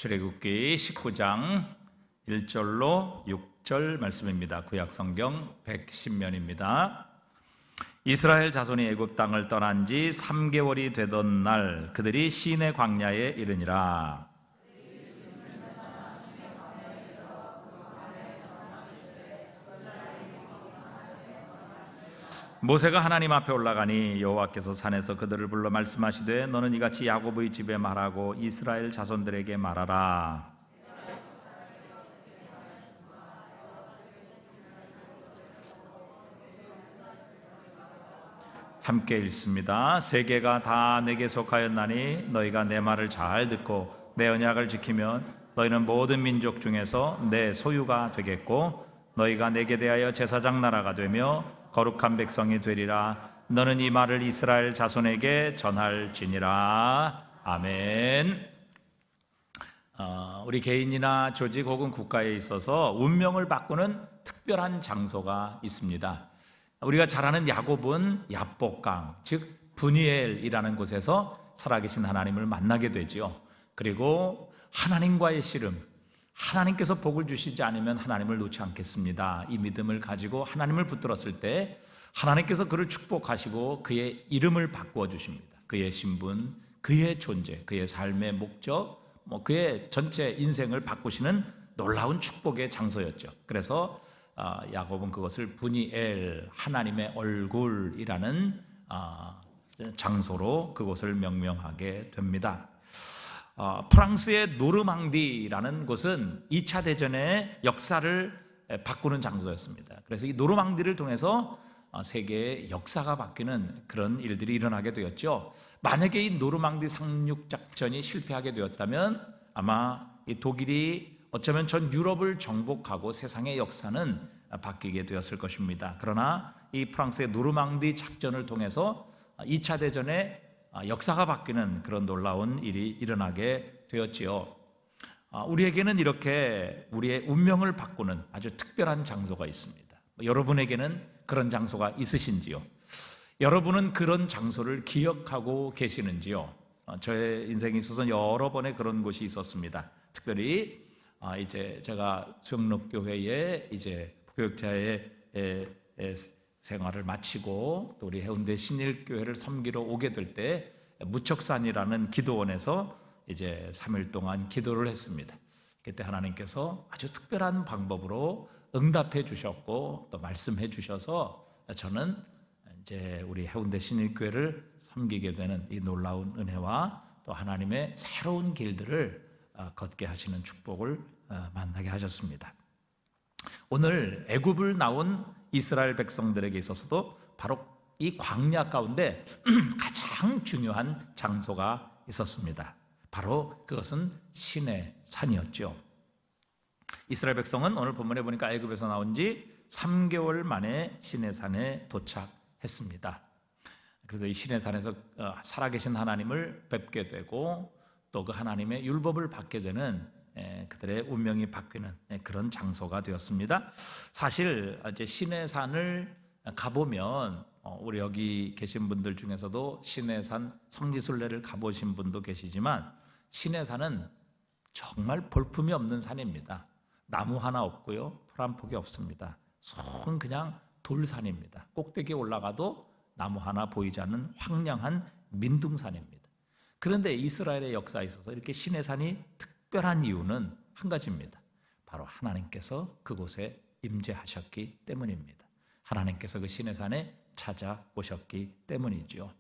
출애굽기 19장 1절로 6절 말씀입니다. 구약성경 110면입니다. 이스라엘 자손이 애굽 땅을 떠난 지 3개월이 되던 날 그들이 시내 광야에 이르니라. 모세가 하나님 앞에 올라가니 여호와께서 산에서 그들을 불러 말씀하시되 너는 이같이 야곱의 집에 말하고 이스라엘 자손들에게 말하라. 함께 읽습니다. 세계가 다 내게 속하였나니 너희가 내 말을 잘 듣고 내 언약을 지키면 너희는 모든 민족 중에서 내 소유가 되겠고 너희가 내게 대하여 제사장 나라가 되며 거룩한 백성이 되리라. 너는 이 말을 이스라엘 자손에게 전할지니라. 아멘. 우리 개인이나 조직 혹은 국가에 있어서 운명을 바꾸는 특별한 장소가 있습니다. 우리가 잘 아는 야곱은 야복강, 즉 브니엘이라는 곳에서 살아계신 하나님을 만나게 되지요. 그리고 하나님과의 씨름, 하나님께서 복을 주시지 않으면 하나님을 놓지 않겠습니다. 이 믿음을 가지고 하나님을 붙들었을 때 하나님께서 그를 축복하시고 그의 이름을 바꾸어 주십니다. 그의 신분, 그의 존재, 그의 삶의 목적, 그의 전체 인생을 바꾸시는 놀라운 축복의 장소였죠. 그래서 야곱은 그것을 브니엘, 하나님의 얼굴이라는 장소로 그곳을 명명하게 됩니다. 프랑스의 노르망디라는 곳은 2차 대전의 역사를 바꾸는 장소였습니다. 그래서 이 노르망디를 통해서 세계의 역사가 바뀌는 그런 일들이 일어나게 되었죠. 만약에 이 노르망디 상륙 작전이 실패하게 되었다면 아마 이 독일이 어쩌면 전 유럽을 정복하고 세상의 역사는 바뀌게 되었을 것입니다. 그러나 이 프랑스의 노르망디 작전을 통해서 2차 대전의 역사가 바뀌는 그런 놀라운 일이 일어나게 되었지요. 우리에게는 이렇게 우리의 운명을 바꾸는 아주 특별한 장소가 있습니다. 여러분에게는 그런 장소가 있으신지요? 여러분은 그런 장소를 기억하고 계시는지요? 저의 인생에 있어서 여러 번의 그런 곳이 있었습니다. 특별히 이제 제가 수영록교회에 이제 교육자의 생활을 마치고 또 우리 해운대 신일교회를 섬기러 오게 될 때 무척산이라는 기도원에서 이제 3일 동안 기도를 했습니다. 그때 하나님께서 아주 특별한 방법으로 응답해 주셨고 또 말씀해 주셔서 저는 이제 우리 해운대 신일교회를 섬기게 되는 이 놀라운 은혜와 또 하나님의 새로운 길들을 걷게 하시는 축복을 만나게 하셨습니다. 오늘 애굽을 나온 이스라엘 백성들에게 있어서도 바로 이 광야 가운데 가장 중요한 장소가 있었습니다. 바로 그것은 시내 산이었죠. 이스라엘 백성은 오늘 본문에 보니까 애굽에서 나온 지 3개월 만에 시내 산에 도착했습니다. 그래서 이 시내 산에서 살아계신 하나님을 뵙게 되고 또 그 하나님의 율법을 받게 되는 그들의 운명이 바뀌는 그런 장소가 되었습니다. 사실 이제 시내산을 가보면 우리 여기 계신 분들 중에서도 시내산 성지순례를 가보신 분도 계시지만 시내산은 정말 볼품이 없는 산입니다. 나무 하나 없고요, 풀 한 폭이 없습니다. 손 그냥 돌산입니다. 꼭대기에 올라가도 나무 하나 보이지 않는 황량한 민둥산입니다. 그런데 이스라엘의 역사에 있어서 이렇게 시내산이 특별한 이유는 한 가지입니다. 바로 하나님께서 그곳에 임재하셨기 때문입니다. 하나님께서 그 시내산에 찾아오셨기 때문이지요.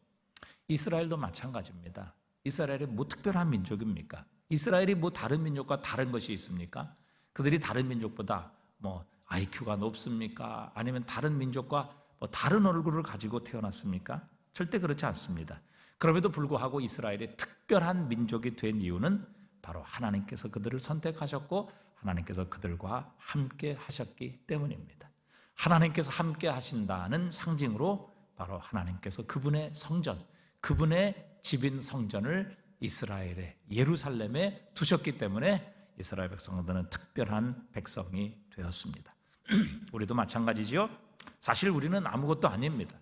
이스라엘도 마찬가지입니다. 이스라엘이 뭐 특별한 민족입니까? 이스라엘이 뭐 다른 민족과 다른 것이 있습니까? 그들이 다른 민족보다 뭐 IQ가 높습니까? 아니면 다른 민족과 뭐 다른 얼굴을 가지고 태어났습니까? 절대 그렇지 않습니다. 그럼에도 불구하고 이스라엘이 특별한 민족이 된 이유는 바로 하나님께서 그들을 선택하셨고 하나님께서 그들과 함께 하셨기 때문입니다. 하나님께서 함께 하신다는 상징으로 바로 하나님께서 그분의 성전, 그분의 집인 성전을 이스라엘의 예루살렘에 두셨기 때문에 이스라엘 백성들은 특별한 백성이 되었습니다. 우리도 마찬가지지요. 사실 우리는 아무것도 아닙니다.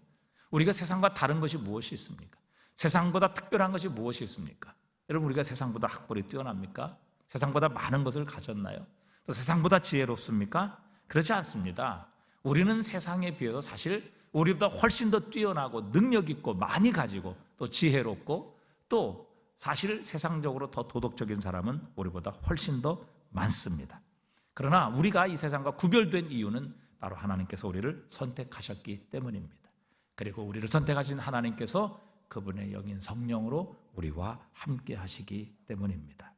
우리가 세상과 다른 것이 무엇이 있습니까? 세상보다 특별한 것이 무엇이 있습니까? 여러분, 우리가 세상보다 학벌이 뛰어납니까? 세상보다 많은 것을 가졌나요? 또 세상보다 지혜롭습니까? 그렇지 않습니다. 우리는 세상에 비해서 사실 우리보다 훨씬 더 뛰어나고 능력 있고 많이 가지고 또 지혜롭고 또 사실 세상적으로 더 도덕적인 사람은 우리보다 훨씬 더 많습니다. 그러나 우리가 이 세상과 구별된 이유는 바로 하나님께서 우리를 선택하셨기 때문입니다. 그리고 우리를 선택하신 하나님께서 그분의 영인 성령으로 우리와 함께 하시기 때문입니다.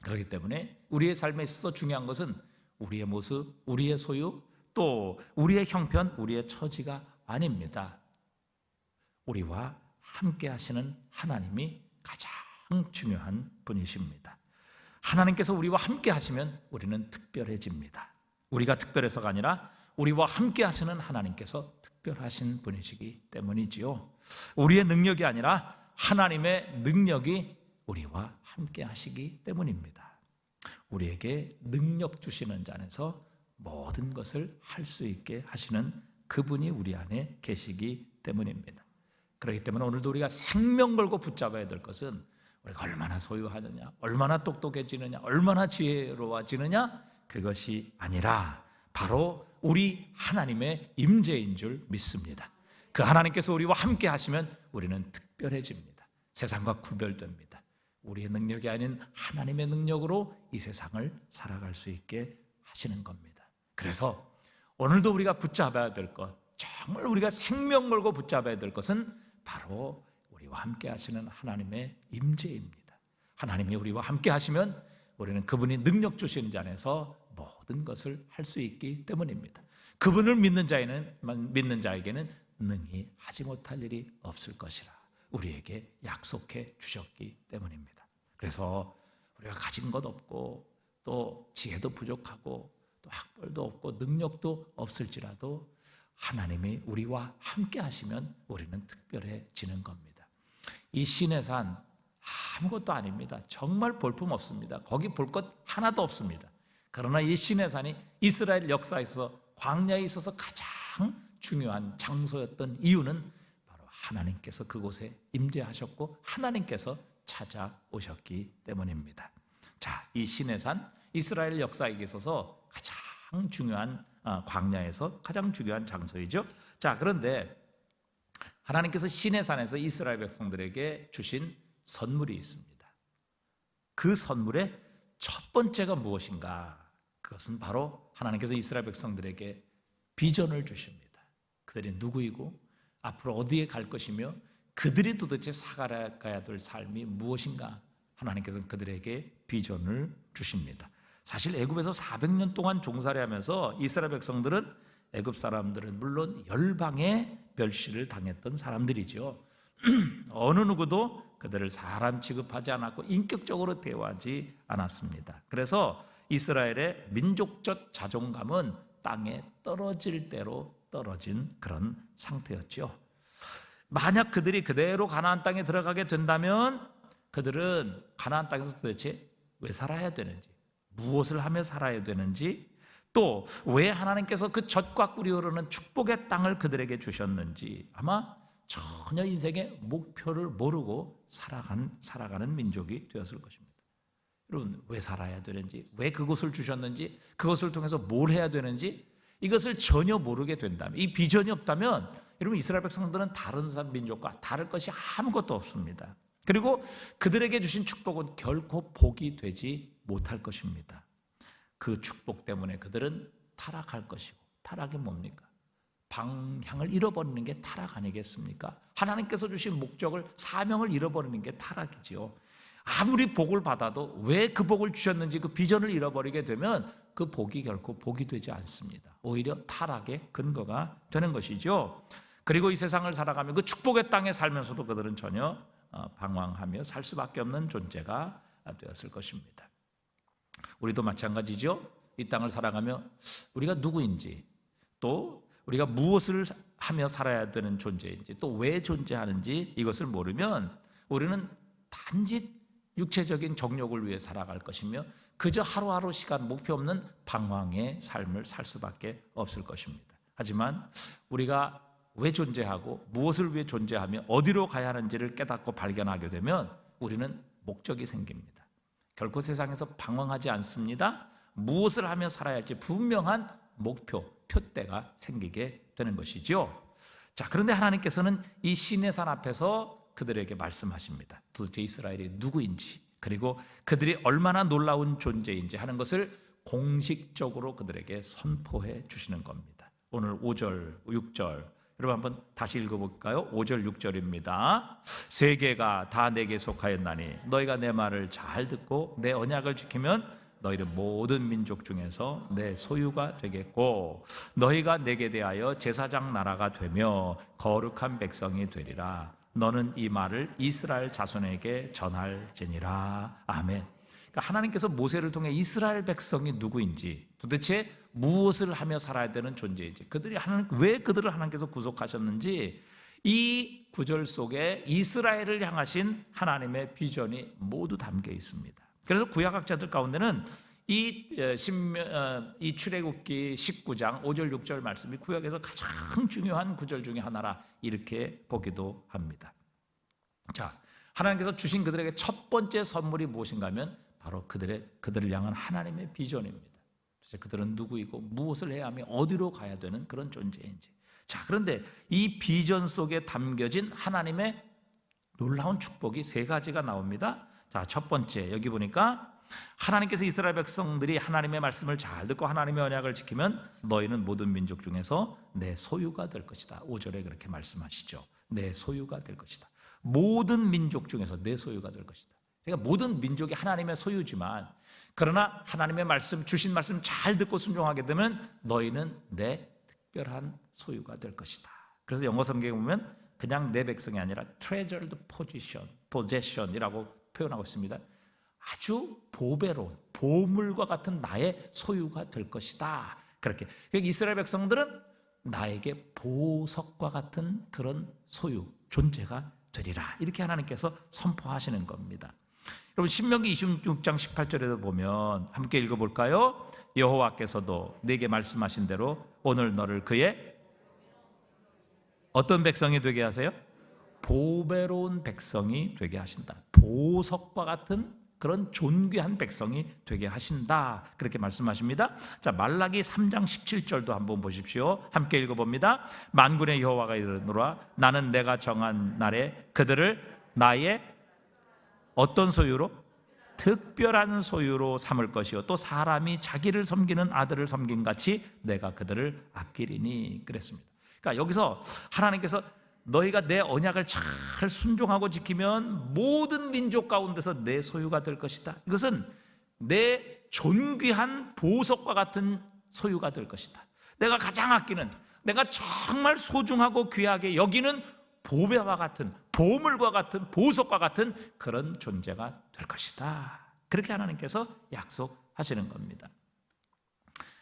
그렇기 때문에 우리의 삶에 있어서 중요한 것은 우리의 모습, 우리의 소유, 또 우리의 형편, 우리의 처지가 아닙니다. 우리와 함께 하시는 하나님이 가장 중요한 분이십니다. 하나님께서 우리와 함께 하시면 우리는 특별해집니다. 우리가 특별해서가 아니라 우리와 함께 하시는 하나님께서 특별하신 분이시기 때문이지요. 우리의 능력이 아니라 하나님의 능력이 우리와 함께 하시기 때문입니다. 우리에게 능력 주시는 자 안에서 모든 것을 할 수 있게 하시는 그분이 우리 안에 계시기 때문입니다. 그렇기 때문에 오늘도 우리가 생명 걸고 붙잡아야 될 것은 우리가 얼마나 소유하느냐, 얼마나 똑똑해지느냐, 얼마나 지혜로워지느냐, 그것이 아니라 바로 우리 하나님의 임재인 줄 믿습니다. 그 하나님께서 우리와 함께 하시면 우리는 특별해집니다. 세상과 구별됩니다. 우리의 능력이 아닌 하나님의 능력으로 이 세상을 살아갈 수 있게 하시는 겁니다. 그래서 오늘도 우리가 붙잡아야 될 것, 정말 우리가 생명 걸고 붙잡아야 될 것은 바로 우리와 함께 하시는 하나님의 임재입니다. 하나님이 우리와 함께 하시면 우리는 그분이 능력 주시는 자 안에서 모든 것을 할 수 있기 때문입니다. 그분을 믿는 자에게는 능히 하지 못할 일이 없을 것이라 우리에게 약속해 주셨기 때문입니다. 그래서 우리가 가진 것 없고 또 지혜도 부족하고 또 학벌도 없고 능력도 없을지라도 하나님이 우리와 함께 하시면 우리는 특별해지는 겁니다. 이 시내산 아무것도 아닙니다. 정말 볼품 없습니다. 거기 볼 것 하나도 없습니다. 그러나 이 시내산이 이스라엘 역사에서 광야에 있어서 가장 중요한 장소였던 이유는 바로 하나님께서 그곳에 임재하셨고 하나님께서 찾아오셨기 때문입니다. 자, 이 시내산 이스라엘 역사에 있어서 가장 중요한 광야에서 가장 중요한 장소이죠. 자, 그런데 하나님께서 시내산에서 이스라엘 백성들에게 주신 선물이 있습니다. 그 선물의 첫 번째가 무엇인가? 그것은 바로 하나님께서 이스라엘 백성들에게 비전을 주십니다. 그들이 누구이고 앞으로 어디에 갈 것이며 그들이 도대체 살아가야 될 삶이 무엇인가? 하나님께서는 그들에게 비전을 주십니다. 사실 애굽에서 400년 동안 종살이 하면서 이스라엘 백성들은 애굽 사람들은 물론 열방의 멸시를 당했던 사람들이죠. 어느 누구도 그들을 사람 취급하지 않았고 인격적으로 대우하지 않았습니다. 그래서 이스라엘의 민족적 자존감은 땅에 떨어질 대로 떨어진 그런 상태였죠. 만약 그들이 그대로 가나안 땅에 들어가게 된다면 그들은 가나안 땅에서 도대체 왜 살아야 되는지, 무엇을 하며 살아야 되는지, 또 왜 하나님께서 그 젖과 꿀이 흐르는 축복의 땅을 그들에게 주셨는지 아마 전혀 인생의 목표를 모르고 살아가는 민족이 되었을 것입니다. 여러분, 왜 살아야 되는지, 왜 그것을 주셨는지, 그것을 통해서 뭘 해야 되는지 이것을 전혀 모르게 된다면, 이 비전이 없다면 여러분 이스라엘 백성들은 다른 민족과 다를 것이 아무것도 없습니다. 그리고 그들에게 주신 축복은 결코 복이 되지 못할 것입니다. 그 축복 때문에 그들은 타락할 것이고, 타락이 뭡니까? 방향을 잃어버리는 게 타락 아니겠습니까? 하나님께서 주신 목적을, 사명을 잃어버리는 게 타락이지요. 아무리 복을 받아도 왜 그 복을 주셨는지 그 비전을 잃어버리게 되면 그 복이 결코 복이 되지 않습니다. 오히려 타락의 근거가 되는 것이죠. 그리고 이 세상을 살아가며 그 축복의 땅에 살면서도 그들은 전혀 방황하며 살 수밖에 없는 존재가 되었을 것입니다. 우리도 마찬가지죠. 이 땅을 살아가며 우리가 누구인지, 또 우리가 무엇을 하며 살아야 되는 존재인지, 또 왜 존재하는지 이것을 모르면 우리는 단지 육체적인 정욕을 위해 살아갈 것이며 그저 하루하루 시간 목표 없는 방황의 삶을 살 수밖에 없을 것입니다. 하지만 우리가 왜 존재하고 무엇을 위해 존재하며 어디로 가야 하는지를 깨닫고 발견하게 되면 우리는 목적이 생깁니다. 결코 세상에서 방황하지 않습니다. 무엇을 하며 살아야 할지 분명한 목표, 표대가 생기게 되는 것이죠. 자, 그런데 하나님께서는 이 시내산 앞에서 그들에게 말씀하십니다. 도대체 이스라엘이 누구인지, 그리고 그들이 얼마나 놀라운 존재인지 하는 것을 공식적으로 그들에게 선포해 주시는 겁니다. 오늘 5절, 6절 여러분 한번 다시 읽어볼까요? 5절, 6절입니다. 세계가 다 내게 속하였나니 너희가 내 말을 잘 듣고 내 언약을 지키면 너희는 모든 민족 중에서 내 소유가 되겠고 너희가 내게 대하여 제사장 나라가 되며 거룩한 백성이 되리라. 너는 이 말을 이스라엘 자손에게 전할지니라. 아멘. 그러니까 하나님께서 모세를 통해 이스라엘 백성이 누구인지, 도대체 무엇을 하며 살아야 되는 존재인지, 왜 그들을 하나님께서 구속하셨는지, 이 구절 속에 이스라엘을 향하신 하나님의 비전이 모두 담겨 있습니다. 그래서 구약학자들 가운데는 이 출애굽기 19장 5절 6절 말씀이 구약에서 가장 중요한 구절 중에 하나라 이렇게 보기도 합니다. 자, 하나님께서 주신 그들에게 첫 번째 선물이 무엇인가 하면 바로 그들을 향한 하나님의 비전입니다. 그들은 누구이고 무엇을 해야 하며 어디로 가야 되는 그런 존재인지. 자, 그런데 이 비전 속에 담겨진 하나님의 놀라운 축복이 세 가지가 나옵니다. 자, 첫 번째 여기 보니까 하나님께서 이스라엘 백성들이 하나님의 말씀을 잘 듣고 하나님의 언약을 지키면 너희는 모든 민족 중에서 내 소유가 될 것이다. 5절에 그렇게 말씀하시죠. 내 소유가 될 것이다. 모든 민족 중에서 내 소유가 될 것이다. 그러니까 모든 민족이 하나님의 소유지만, 그러나 하나님의 말씀, 주신 말씀 잘 듣고 순종하게 되면 너희는 내 특별한 소유가 될 것이다. 그래서 영어 성경에 보면 그냥 내 백성이 아니라 treasured possession이라고 표현하고 있습니다. 아주 보배로운 보물과 같은 나의 소유가 될 것이다. 그렇게 이스라엘 백성들은 나에게 보석과 같은 그런 소유, 존재가 되리라. 이렇게 하나님께서 선포하시는 겁니다. 여러분 신명기 26장 18절에도 보면 함께 읽어볼까요? 여호와께서도 내게 말씀하신 대로 오늘 너를 그의 어떤 백성이 되게 하세요? 보배로운 백성이 되게 하신다. 보석과 같은 그런 존귀한 백성이 되게 하신다. 그렇게 말씀하십니다. 자, 말라기 3장 17절도 한번 보십시오. 함께 읽어봅니다. 만군의 여호와가 이르노라 나는 내가 정한 날에 그들을 나의 어떤 소유로? 특별한 소유로 삼을 것이요 또 사람이 자기를 섬기는 아들을 섬긴 같이 내가 그들을 아끼리니 그랬습니다. 그러니까 여기서 하나님께서 너희가 내 언약을 잘 순종하고 지키면 모든 민족 가운데서 내 소유가 될 것이다. 이것은 내 존귀한 보석과 같은 소유가 될 것이다. 내가 가장 아끼는, 내가 정말 소중하고 귀하게 여기는 보배와 같은, 보물과 같은, 보석과 같은 그런 존재가 될 것이다. 그렇게 하나님께서 약속하시는 겁니다.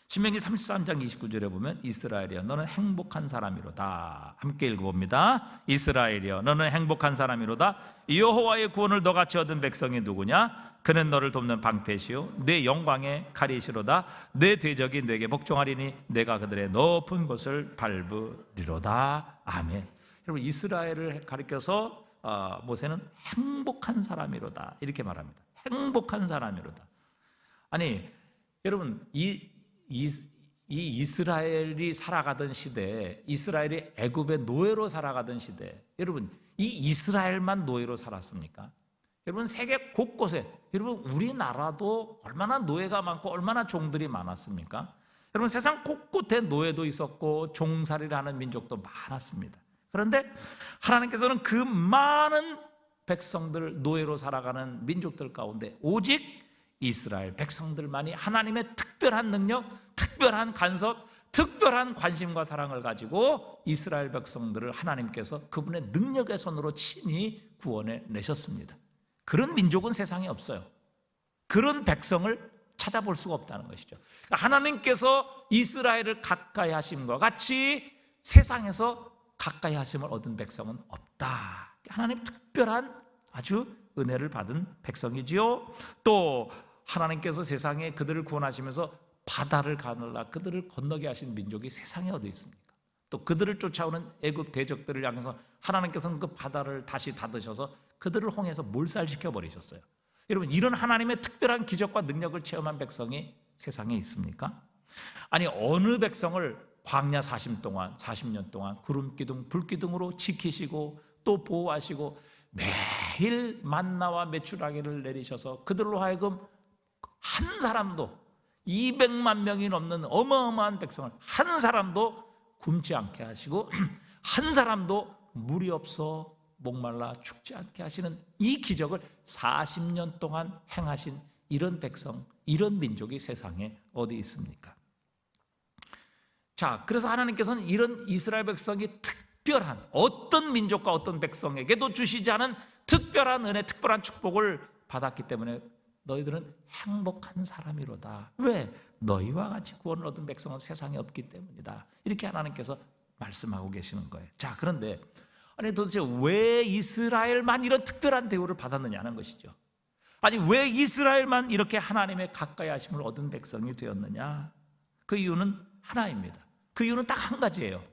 신명기 33장 29절에 보면 이스라엘이여 너는 행복한 사람이로다. 함께 읽어봅니다. 이스라엘이여 너는 행복한 사람이로다. 여호와의 구원을 너같이 얻은 백성이 누구냐? 그는 너를 돕는 방패시요 내 영광의 칼이시로다. 내 대적이 내게 복종하리니 내가 그들의 높은 곳을 밟으리로다. 아멘. 여러분 이스라엘을 가리켜서 모세는 행복한 사람이로다 이렇게 말합니다. 행복한 사람이로다. 아니 여러분 이 이스라엘이 살아가던 시대, 이스라엘이 애굽의 노예로 살아가던 시대, 여러분 이 이스라엘만 노예로 살았습니까? 여러분 세계 곳곳에, 여러분 우리나라도 얼마나 노예가 많고 얼마나 종들이 많았습니까? 여러분 세상 곳곳에 노예도 있었고 종살이를 하는 민족도 많았습니다. 그런데 하나님께서는 그 많은 백성들, 노예로 살아가는 민족들 가운데 오직 이스라엘 백성들만이 하나님의 특별한 능력, 특별한 간섭, 특별한 관심과 사랑을 가지고 이스라엘 백성들을 하나님께서 그분의 능력의 손으로 친히 구원해 내셨습니다. 그런 민족은 세상에 없어요. 그런 백성을 찾아볼 수가 없다는 것이죠. 하나님께서 이스라엘을 가까이 하심과 같이 세상에서 가까이 하심을 얻은 백성은 없다. 하나님 특별한 아주 은혜를 받은 백성이지요. 또 하나님께서 세상에 그들을 구원하시면서 바다를 가늘라 그들을 건너게 하신 민족이 세상에 어디 있습니까? 또 그들을 쫓아오는 애굽 대적들을 향해서 하나님께서는 그 바다를 다시 닫으셔서 그들을 홍해에서 몰살시켜 버리셨어요. 여러분, 이런 하나님의 특별한 기적과 능력을 체험한 백성이 세상에 있습니까? 아니, 어느 백성을 광야 40년 동안 구름 기둥, 불 기둥으로 지키시고 또 보호하시고 매일 만나와 메추라기를 내리셔서 그들로 하여금 한 사람도 200만 명이 넘는 어마어마한 백성을 한 사람도 굶지 않게 하시고 한 사람도 물이 없어 목말라 죽지 않게 하시는 이 기적을 40년 동안 행하신 이런 백성, 이런 민족이 세상에 어디 있습니까? 자, 그래서 하나님께서는 이런 이스라엘 백성이 특별한 어떤 민족과 어떤 백성에게도 주시지 않은 특별한 은혜, 특별한 축복을 받았기 때문에 너희들은 행복한 사람이로다. 왜? 너희와 같이 구원을 얻은 백성은 세상에 없기 때문이다. 이렇게 하나님께서 말씀하고 계시는 거예요. 자, 그런데 아니 도대체 왜 이스라엘만 이런 특별한 대우를 받았느냐는 것이죠. 아니, 왜 이스라엘만 이렇게 하나님의 가까이 하심을 얻은 백성이 되었느냐? 그 이유는 하나입니다. 그 이유는 딱 한 가지예요.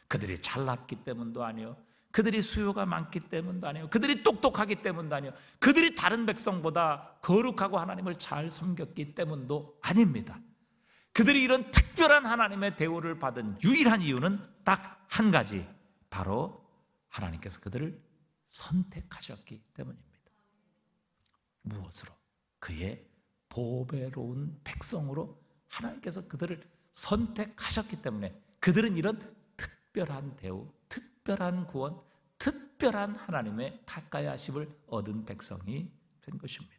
그들이 잘났기 때문도 아니요, 그들이 수요가 많기 때문도 아니요, 그들이 똑똑하기 때문도 아니요, 그들이 다른 백성보다 거룩하고 하나님을 잘 섬겼기 때문도 아닙니다. 그들이 이런 특별한 하나님의 대우를 받은 유일한 이유는 딱 한 가지, 바로 하나님께서 그들을 선택하셨기 때문입니다. 무엇으로? 그의 보배로운 백성으로 하나님께서 그들을 선택하셨기 때문에 그들은 이런 특별한 대우, 특별한 구원, 특별한 하나님의 가까이 하심을 얻은 백성이 된 것입니다.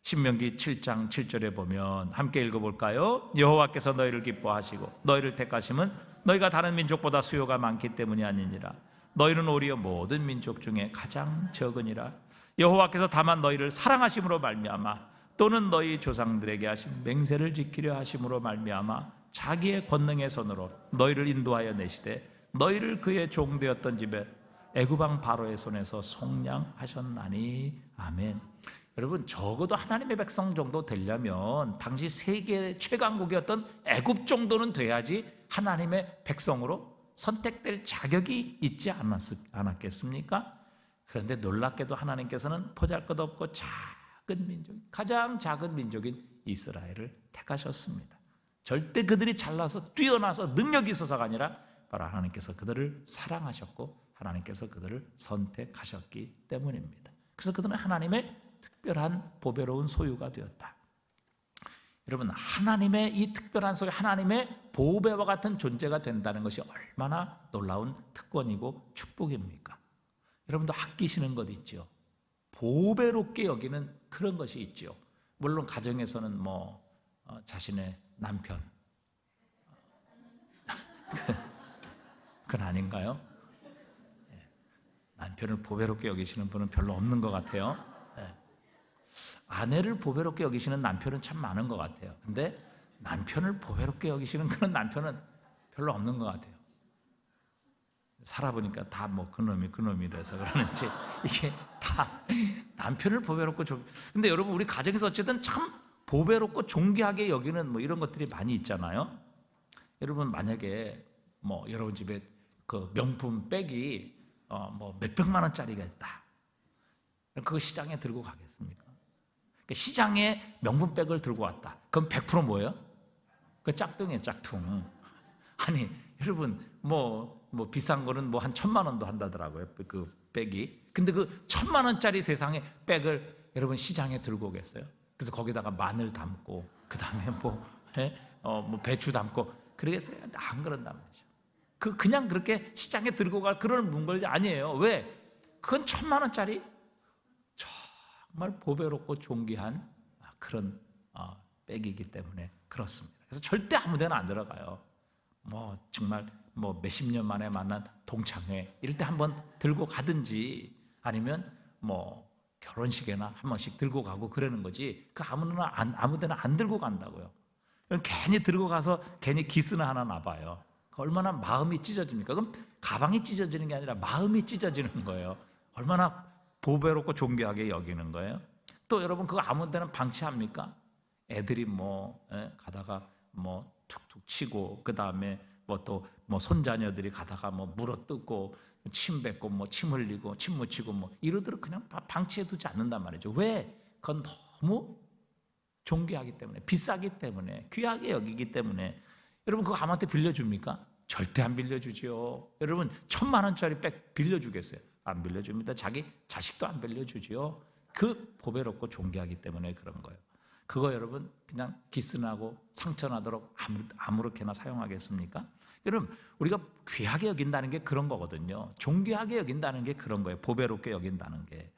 신명기 7장 7절에 보면 함께 읽어볼까요? 여호와께서 너희를 기뻐하시고 너희를 택하심은 너희가 다른 민족보다 수요가 많기 때문이 아니니라. 너희는 오히려 모든 민족 중에 가장 적으니라. 여호와께서 다만 너희를 사랑하심으로 말미암아 또는 너희 조상들에게 하신 맹세를 지키려 하심으로 말미암아 자기의 권능의 손으로 너희를 인도하여 내시되 너희를 그의 종 되었던 집에 애굽 왕 바로의 손에서 속량하셨나니. 아멘. 여러분, 적어도 하나님의 백성 정도 되려면 당시 세계 최강국이었던 애굽 정도는 돼야지 하나님의 백성으로 선택될 자격이 있지 않았겠습니까? 그런데 놀랍게도 하나님께서는 보잘것없고 작은 민족, 가장 작은 민족인 이스라엘을 택하셨습니다. 절대 그들이 잘나서 뛰어나서 능력이 있어서가 아니라 바로 하나님께서 그들을 사랑하셨고 하나님께서 그들을 선택하셨기 때문입니다. 그래서 그들은 하나님의 특별한 보배로운 소유가 되었다. 여러분, 하나님의 이 특별한 소유, 하나님의 보배와 같은 존재가 된다는 것이 얼마나 놀라운 특권이고 축복입니까? 여러분도 아끼시는 것 있죠. 보배롭게 여기는 그런 것이 있죠. 물론 가정에서는 자신의 남편 그건 아닌가요? 남편을 보배롭게 여기시는 분은 별로 없는 것 같아요. 아내를 보배롭게 여기시는 남편은 참 많은 것 같아요. 근데 남편을 보배롭게 여기시는 그런 남편은 별로 없는 것 같아요. 살아보니까 다 그놈이라서 그러는지 이게 다 남편을 보배롭고 근데 여러분, 우리 가정에서 어쨌든 참 보배롭고 존귀하게 여기는 이런 것들이 많이 있잖아요. 여러분, 만약에 여러분 집에 그 명품 백이 몇백만 원짜리가 있다. 그거 시장에 들고 가겠습니까? 시장에 명품백을 들고 왔다. 그럼 100% 뭐예요? 그 짝퉁이에요, 짝퉁. 아니, 여러분, 비싼 거는 한 1,000만 원도 한다더라고요, 그 백이. 근데 그 1,000만 원짜리 세상에 백을 여러분 시장에 들고 오겠어요? 그래서 거기다가 마늘 담고, 그 다음에 배추 담고, 그러겠어요? 안 그런단 말이죠. 그냥 그렇게 시장에 들고 갈 그런 문걸이 아니에요. 왜? 그건 1,000만 원짜리 정말 보배롭고 존귀한 그런 백이기 때문에 그렇습니다. 그래서 절대 아무데나 안 들어가요. 정말 몇십 년 만에 만난 동창회 이럴 때 한번 들고 가든지, 아니면 결혼식에나 한 번씩 들고 가고 그러는 거지, 그 아무데나 안 들고 간다고요. 괜히 들고 가서 괜히 기스나 하나 나봐요. 얼마나 마음이 찢어집니까? 그럼 가방이 찢어지는 게 아니라 마음이 찢어지는 거예요. 얼마나 보배롭고 존귀하게 여기는 거예요. 또 여러분, 그거 아무 데나 방치합니까? 애들이 가다가 툭툭 치고, 그 다음에 또 손자녀들이 가다가 물어뜯고 침 뱉고 침 흘리고 침 묻히고 이러도록 그냥 방치해 두지 않는단 말이죠. 왜? 그건 너무 존귀하기 때문에, 비싸기 때문에, 귀하게 여기기 때문에. 여러분 그거 아무한테 빌려줍니까? 절대 안 빌려주지요. 여러분 1,000,000원짜리 백 빌려주겠어요? 안 빌려줍니다. 자기 자식도 안 빌려주지요. 그 보배롭고 존귀하기 때문에 그런 거예요. 그거 여러분 그냥 기스나고 상처나도록 아무렇게나 사용하겠습니까? 여러분 우리가 귀하게 여긴다는 게 그런 거거든요. 존귀하게 여긴다는 게 그런 거예요. 보배롭게 여긴다는 게.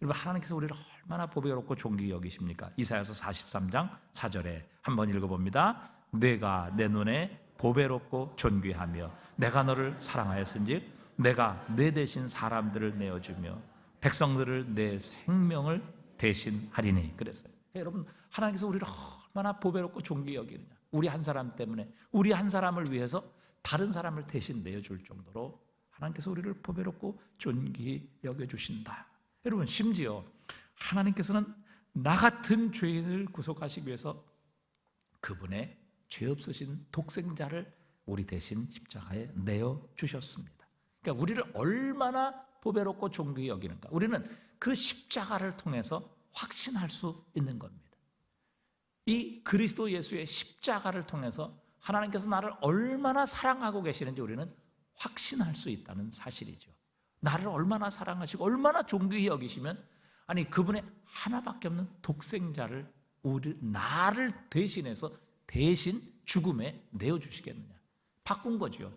여러분 하나님께서 우리를 얼마나 보배롭고 존귀히 여기십니까? 이사야서 43장 4절에 한번 읽어봅니다. 내가 내 눈에 보배롭고 존귀하며 내가 너를 사랑하였은즉 내가 내 대신 사람들을 내어주며 백성들을 내 생명을 대신하리니. 그랬어요. 여러분 하나님께서 우리를 얼마나 보배롭고 존귀히 여기느냐. 우리 한 사람 때문에, 우리 한 사람을 위해서 다른 사람을 대신 내어줄 정도로 하나님께서 우리를 보배롭고 존귀히 여겨주신다. 여러분 심지어 하나님께서는 나 같은 죄인을 구속하시기 위해서 그분의 죄 없으신 독생자를 우리 대신 십자가에 내어주셨습니다. 그러니까 우리를 얼마나 보배롭고 존귀히 여기는가, 우리는 그 십자가를 통해서 확신할 수 있는 겁니다. 이 그리스도 예수의 십자가를 통해서 하나님께서 나를 얼마나 사랑하고 계시는지 우리는 확신할 수 있다는 사실이죠. 나를 얼마나 사랑하시고 얼마나 존귀히 여기시면, 아니 그분의 하나밖에 없는 독생자를 나를 대신해서 대신 죽음에 내어주시겠느냐. 바꾼 거죠.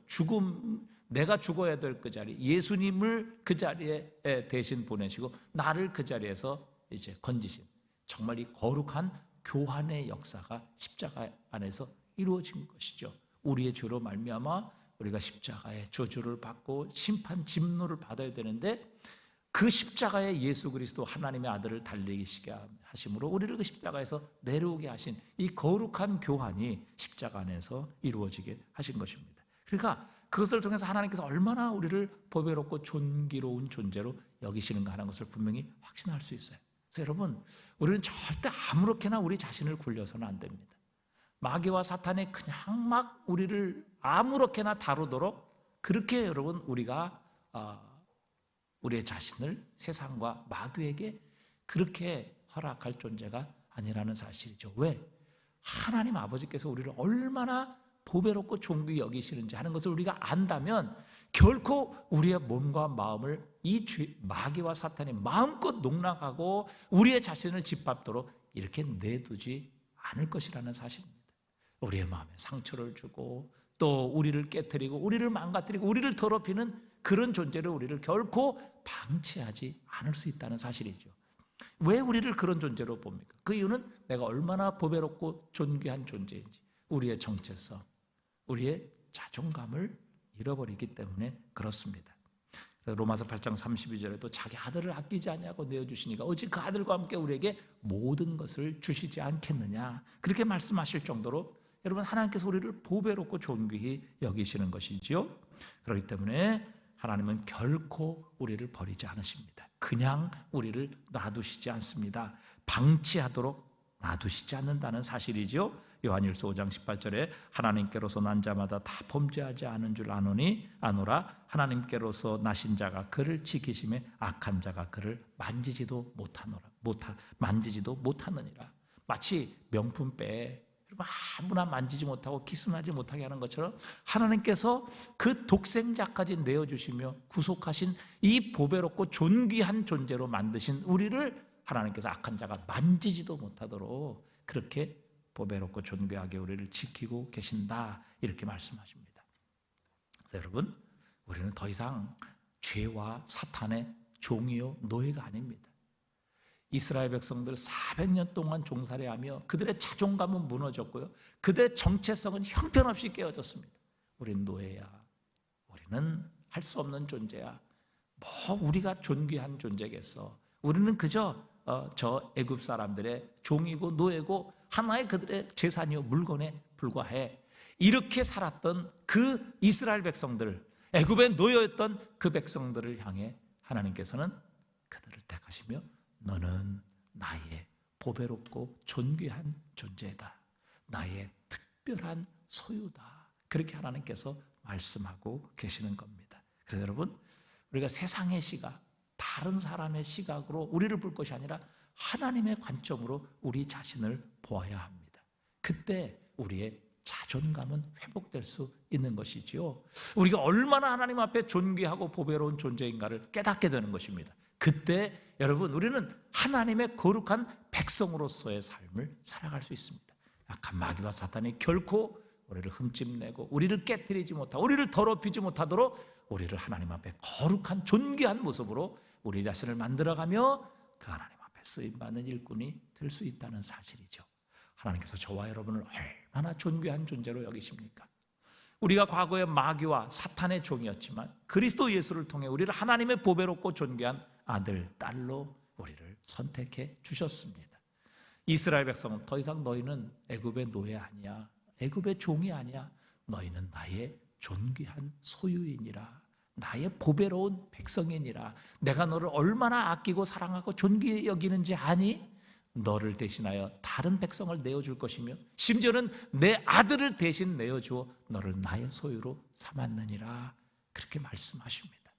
내가 죽어야 될 그 자리, 예수님을 그 자리에 대신 보내시고 나를 그 자리에서 이제 건지신, 정말 이 거룩한 교환의 역사가 십자가 안에서 이루어진 것이죠. 우리의 죄로 말미암아 우리가 십자가의 저주를 받고 심판 진노를 받아야 되는데, 그 십자가에 예수 그리스도 하나님의 아들을 달리시게 하심으로 우리를 그 십자가에서 내려오게 하신 이 거룩한 교환이 십자가 안에서 이루어지게 하신 것입니다. 그러니까 그것을 통해서 하나님께서 얼마나 우리를 보배롭고 존귀로운 존재로 여기시는가 하는 것을 분명히 확신할 수 있어요. 그래서 여러분 우리는 절대 아무렇게나 우리 자신을 굴려서는 안 됩니다. 마귀와 사탄이 그냥 막 우리를 아무렇게나 다루도록 그렇게 여러분 우리가 우리의 자신을 세상과 마귀에게 그렇게 허락할 존재가 아니라는 사실이죠. 왜? 하나님 아버지께서 우리를 얼마나 보배롭고 존귀히 여기시는지 하는 것을 우리가 안다면 결코 우리의 몸과 마음을 이 마귀와 사탄이 마음껏 농락하고 우리의 자신을 짓밟도록 이렇게 내두지 않을 것이라는 사실입니다. 우리의 마음에 상처를 주고 또 우리를 깨트리고 우리를 망가뜨리고 우리를 더럽히는 그런 존재로 우리를 결코 방치하지 않을 수 있다는 사실이죠. 왜 우리를 그런 존재로 봅니까? 그 이유는 내가 얼마나 보배롭고 존귀한 존재인지, 우리의 정체성, 우리의 자존감을 잃어버리기 때문에 그렇습니다. 로마서 8장 32절에도 자기 아들을 아끼지 아니하고 내어주시니까 어찌 그 아들과 함께 우리에게 모든 것을 주시지 않겠느냐, 그렇게 말씀하실 정도로 여러분 하나님께서 우리를 보배롭고 존귀히 여기시는 것이지요. 그렇기 때문에 하나님은 결코 우리를 버리지 않으십니다. 그냥 우리를 놔두시지 않습니다. 방치하도록 놔두시지 않는다는 사실이지요. 요한일서 5장 18절에 하나님께로서 난 자마다 다 범죄하지 않은 줄 아노라. 하나님께로서 나신 자가 그를 지키심에 악한 자가 그를 만지지도 못하느니라. 마치 명품배에 아무나 만지지 못하고 키스나지 못하게 하는 것처럼 하나님께서 그 독생자까지 내어주시며 구속하신 이 보배롭고 존귀한 존재로 만드신 우리를 하나님께서 악한 자가 만지지도 못하도록 그렇게 보배롭고 존귀하게 우리를 지키고 계신다, 이렇게 말씀하십니다. 그래서 여러분 우리는 더 이상 죄와 사탄의 종이요 노예가 아닙니다. 이스라엘 백성들 400년 동안 종살이하며 그들의 자존감은 무너졌고요, 그들의 정체성은 형편없이 깨어졌습니다. 우리는 노예야, 우리는 할 수 없는 존재야, 뭐 우리가 존귀한 존재겠어, 우리는 그저 저 애굽 사람들의 종이고 노예고 하나의 그들의 재산이요 물건에 불과해. 이렇게 살았던 그 이스라엘 백성들, 애굽의 노예였던 그 백성들을 향해 하나님께서는 그들을 택하시며 너는 나의 보배롭고 존귀한 존재다, 나의 특별한 소유다, 그렇게 하나님께서 말씀하고 계시는 겁니다. 그래서 여러분 우리가 세상의 시각, 다른 사람의 시각으로 우리를 볼 것이 아니라 하나님의 관점으로 우리 자신을 보아야 합니다. 그때 우리의 자존감은 회복될 수 있는 것이지요. 우리가 얼마나 하나님 앞에 존귀하고 보배로운 존재인가를 깨닫게 되는 것입니다. 그때 여러분 우리는 하나님의 거룩한 백성으로서의 삶을 살아갈 수 있습니다. 약한 마귀와 사탄이 결코 우리를 흠집내고 우리를 깨뜨리지 못하고 우리를 더럽히지 못하도록 우리를 하나님 앞에 거룩한 존귀한 모습으로 우리 자신을 만들어가며 그 하나님 앞에 쓰임받는 일꾼이 될 수 있다는 사실이죠. 하나님께서 저와 여러분을 얼마나 존귀한 존재로 여기십니까? 우리가 과거에 마귀와 사탄의 종이었지만 그리스도 예수를 통해 우리를 하나님의 보배롭고 존귀한 아들, 딸로 우리를 선택해 주셨습니다. 이스라엘 백성은 더 이상 너희는 애굽의 노예 아니야, 애굽의 종이 아니야, 너희는 나의 존귀한 소유이니라, 나의 보배로운 백성이니라. 내가 너를 얼마나 아끼고 사랑하고 존귀히 여기는지 아니? 너를 대신하여 다른 백성을 내어줄 것이며 심지어는 내 아들을 대신 내어주어 너를 나의 소유로 삼았느니라. 그렇게 말씀하십니다.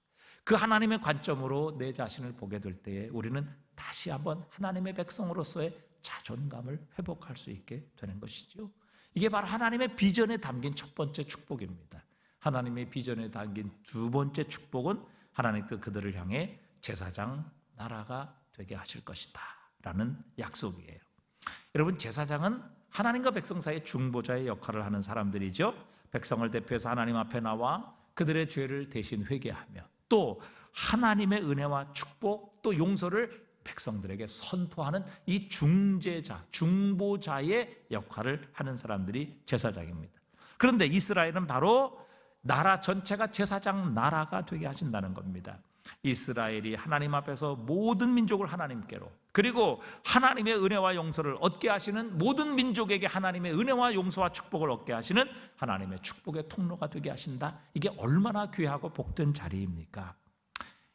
그 하나님의 관점으로 내 자신을 보게 될 때에 우리는 다시 한번 하나님의 백성으로서의 자존감을 회복할 수 있게 되는 것이죠. 이게 바로 하나님의 비전에 담긴 첫 번째 축복입니다. 하나님의 비전에 담긴 두 번째 축복은 하나님께서 그들을 향해 제사장 나라가 되게 하실 것이다 라는 약속이에요. 여러분, 제사장은 하나님과 백성 사이의 중보자의 역할을 하는 사람들이죠. 백성을 대표해서 하나님 앞에 나와 그들의 죄를 대신 회개하며 또 하나님의 은혜와 축복 또 용서를 백성들에게 선포하는 이 중재자, 중보자의 역할을 하는 사람들이 제사장입니다. 그런데 이스라엘은 바로 나라 전체가 제사장 나라가 되게 하신다는 겁니다. 이스라엘이 하나님 앞에서 모든 민족을 하나님께로, 그리고 하나님의 은혜와 용서를 얻게 하시는 모든 민족에게 하나님의 은혜와 용서와 축복을 얻게 하시는 하나님의 축복의 통로가 되게 하신다. 이게 얼마나 귀하고 복된 자리입니까?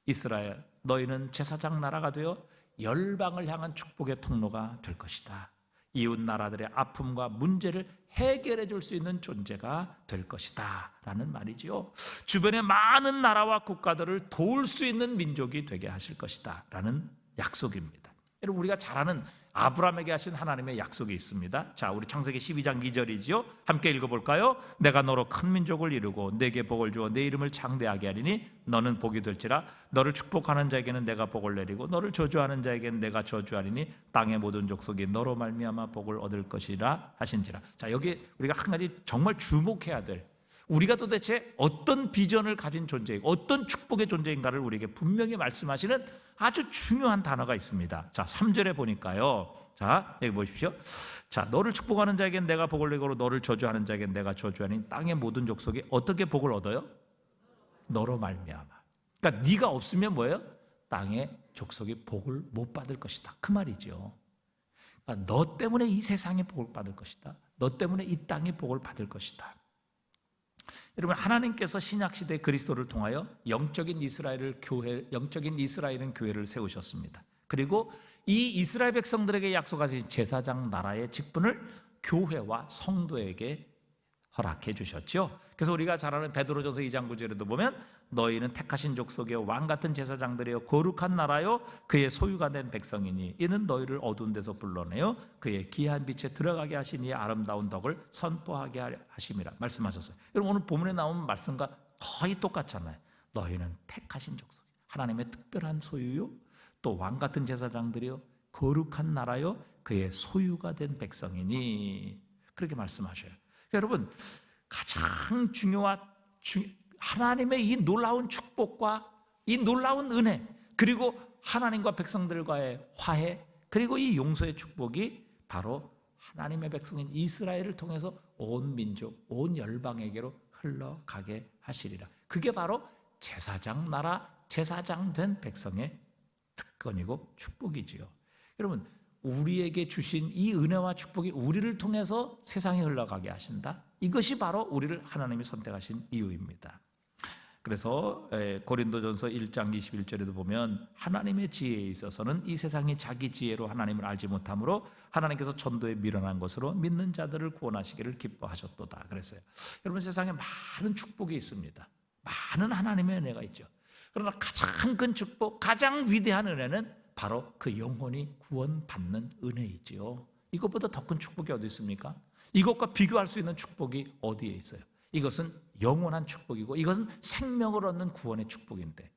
이스라엘, 너희는 제사장 나라가 되어 열방을 향한 축복의 통로가 될 것이다. 이웃 나라들의 아픔과 문제를 해결해 줄 수 있는 존재가 될 것이다 라는 말이지요. 주변의 많은 나라와 국가들을 도울 수 있는 민족이 되게 하실 것이다 라는 약속입니다. 여러분, 우리가 잘 아는 아브라함에게 하신 하나님의 약속이 있습니다. 자, 우리 창세기 12장 2절이지요. 함께 읽어볼까요? 내가 너로 큰 민족을 이루고 내게 복을 주어 내 이름을 창대하게 하리니 너는 복이 될지라. 너를 축복하는 자에게는 내가 복을 내리고 너를 저주하는 자에게는 내가 저주하리니 땅의 모든 족속이 너로 말미암아 복을 얻을 것이라 하신지라. 자, 여기 우리가 한 가지 정말 주목해야 될, 우리가 도대체 어떤 비전을 가진 존재이고 어떤 축복의 존재인가를 우리에게 분명히 말씀하시는 아주 중요한 단어가 있습니다. 자, 3절에 보니까요. 자, 여기 보십시오. 자, 너를 축복하는 자에게는 내가 복을 내고 너를 저주하는 자에게는 내가 저주하니 땅의 모든 족속이 어떻게 복을 얻어요? 너로 말미암아. 그러니까 네가 없으면 뭐예요? 땅의 족속이 복을 못 받을 것이다. 그 말이죠. 그러니까 너 때문에 이 세상이 복을 받을 것이다. 너 때문에 이 땅이 복을 받을 것이다. 여러분, 하나님께서 신약시대 그리스도를 통하여 영적인 이스라엘은 교회를 세우셨습니다. 그리고 이 이스라엘 백성들에게 약속하신 제사장 나라의 직분을 교회와 성도에게 허락해 주셨죠. 그래서 우리가 잘 아는 베드로전서 2장 9절에도 보면 너희는 택하신 족속의 왕같은 제사장들이여 거룩한 나라요 그의 소유가 된 백성이니 이는 너희를 어두운 데서 불러내어 그의 귀한 빛에 들어가게 하시니 아름다운 덕을 선포하게 하심이라 말씀하셨어요. 여러분, 오늘 본문에 나온 말씀과 거의 똑같잖아요. 너희는 택하신 족속, 하나님의 특별한 소유요 또 왕같은 제사장들이요 거룩한 나라요 그의 소유가 된 백성이니 그렇게 말씀하셔요. 여러분, 가장 중요한 하나님의 이 놀라운 축복과 이 놀라운 은혜, 그리고 하나님과 백성들과의 화해, 그리고 이 용서의 축복이 바로 하나님의 백성인 이스라엘을 통해서 온 민족, 온 열방에게로 흘러가게 하시리라. 그게 바로 제사장 나라, 제사장 된 백성의 특권이고 축복이지요. 여러분, 우리에게 주신 이 은혜와 축복이 우리를 통해서 세상에 흘러가게 하신다. 이것이 바로 우리를 하나님이 선택하신 이유입니다. 그래서 고린도전서 1장 21절에도 보면 하나님의 지혜에 있어서는 이 세상이 자기 지혜로 하나님을 알지 못하므로 하나님께서 천도에 미련한 것으로 믿는 자들을 구원하시기를 기뻐하셨도다 그랬어요. 여러분, 세상에 많은 축복이 있습니다. 많은 하나님의 은혜가 있죠. 그러나 가장 큰 축복, 가장 위대한 은혜는 바로 그 영혼이 구원받는 은혜이지요. 이것보다 더 큰 축복이 어디 있습니까? 이것과 비교할 수 있는 축복이 어디에 있어요? 이것은 영원한 축복이고 이것은 생명을 얻는 구원의 축복인데,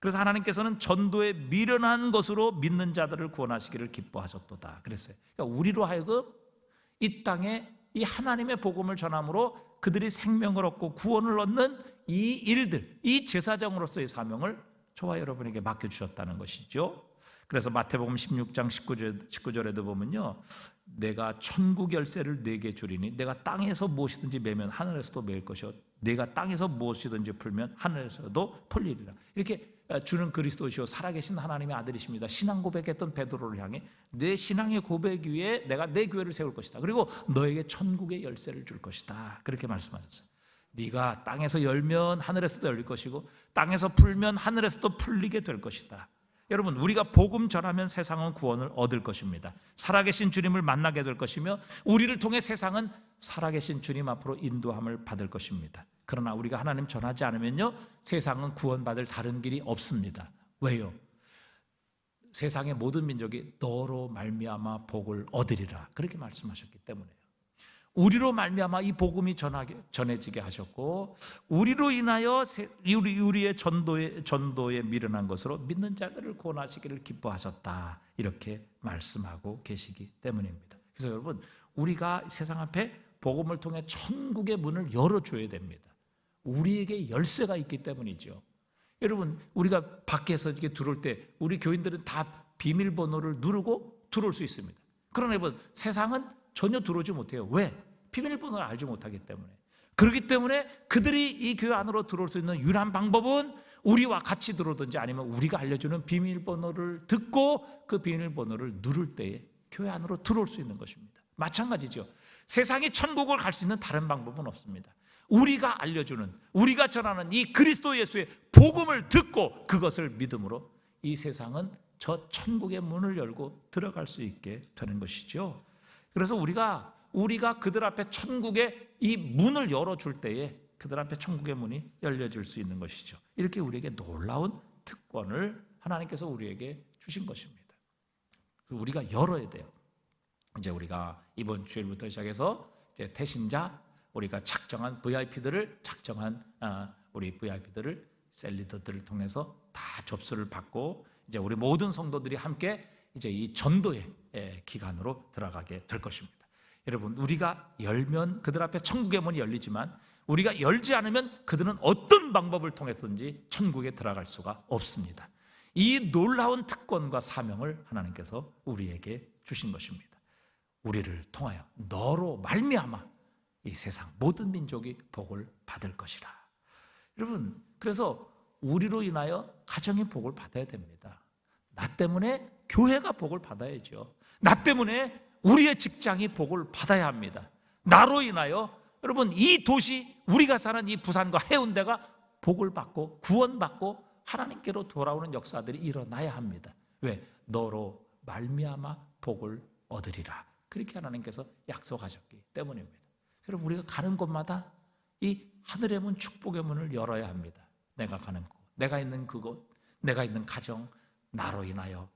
그래서 하나님께서는 전도에 미련한 것으로 믿는 자들을 구원하시기를 기뻐하셨도다 그랬어요. 그러니까 우리로 하여금 이 땅에 이 하나님의 복음을 전함으로 그들이 생명을 얻고 구원을 얻는 이 일들, 이 제사장으로서의 사명을 저와 여러분에게 맡겨주셨다는 것이죠. 그래서 마태복음 16장 19절에도 보면요, 내가 천국 열쇠를 네게 주리니 내가 땅에서 무엇이든지 매면 하늘에서도 매일 것이요 내가 땅에서 무엇이든지 풀면 하늘에서도 풀리리라. 이렇게 주는 그리스도시요 살아계신 하나님의 아들이십니다. 신앙 고백했던 베드로를 향해 내 신앙의 고백 위에 내가 내 교회를 세울 것이다. 그리고 너에게 천국의 열쇠를 줄 것이다. 그렇게 말씀하셨어요. 네가 땅에서 열면 하늘에서도 열릴 것이고 땅에서 풀면 하늘에서도 풀리게 될 것이다. 여러분, 우리가 복음 전하면 세상은 구원을 얻을 것입니다. 살아계신 주님을 만나게 될 것이며 우리를 통해 세상은 살아계신 주님 앞으로 인도함을 받을 것입니다. 그러나 우리가 하나님 전하지 않으면요, 세상은 구원받을 다른 길이 없습니다. 왜요? 세상의 모든 민족이 너로 말미암아 복을 얻으리라 그렇게 말씀하셨기 때문에요. 우리로 말미암아 이 복음이 전해지게 하셨고 우리로 인하여 우리의 전도에 미련한 것으로 믿는 자들을 구원하시기를 기뻐하셨다 이렇게 말씀하고 계시기 때문입니다. 그래서 여러분, 우리가 세상 앞에 복음을 통해 천국의 문을 열어줘야 됩니다. 우리에게 열쇠가 있기 때문이죠. 여러분, 우리가 밖에서 이렇게 들어올 때 우리 교인들은 다 비밀번호를 누르고 들어올 수 있습니다. 그러나 여러분, 세상은 전혀 들어오지 못해요. 왜? 비밀번호를 알지 못하기 때문에. 그렇기 때문에 그들이 이 교회 안으로 들어올 수 있는 유일한 방법은 우리와 같이 들어오든지 아니면 우리가 알려주는 비밀번호를 듣고 그 비밀번호를 누를 때에 교회 안으로 들어올 수 있는 것입니다. 마찬가지죠. 세상이 천국을 갈 수 있는 다른 방법은 없습니다. 우리가 알려주는, 우리가 전하는 이 그리스도 예수의 복음을 듣고 그것을 믿음으로 이 세상은 저 천국의 문을 열고 들어갈 수 있게 되는 것이죠. 그래서 우리가 그들 앞에 천국의 이 문을 열어줄 때에 그들 앞에 천국의 문이 열려줄 수 있는 것이죠. 이렇게 우리에게 놀라운 특권을 하나님께서 우리에게 주신 것입니다. 우리가 열어야 돼요. 이제 우리가 이번 주일부터 시작해서 이제 태신자, 우리가 작정한 VIP들을 우리 VIP들을 셀리더들을 통해서 다 접수를 받고 이제 우리 모든 성도들이 함께 이제 이 전도의 기간으로 들어가게 될 것입니다. 여러분, 우리가 열면 그들 앞에 천국의 문이 열리지만 우리가 열지 않으면 그들은 어떤 방법을 통해서든지 천국에 들어갈 수가 없습니다. 이 놀라운 특권과 사명을 하나님께서 우리에게 주신 것입니다. 우리를 통하여 너로 말미암아 이 세상 모든 민족이 복을 받을 것이라. 여러분, 그래서 우리로 인하여 가정이 복을 받아야 됩니다. 나 때문에 교회가 복을 받아야죠. 나 때문에 우리의 직장이 복을 받아야 합니다. 나로 인하여 여러분, 이 도시, 우리가 사는 이 부산과 해운대가 복을 받고 구원받고 하나님께로 돌아오는 역사들이 일어나야 합니다. 왜? 너로 말미암아 복을 얻으리라. 그렇게 하나님께서 약속하셨기 때문입니다. 여러분, 우리가 가는 곳마다 이 하늘의 문, 축복의 문을 열어야 합니다. 내가 가는 곳, 내가 있는 그곳, 내가 있는 가정, 나로 인하여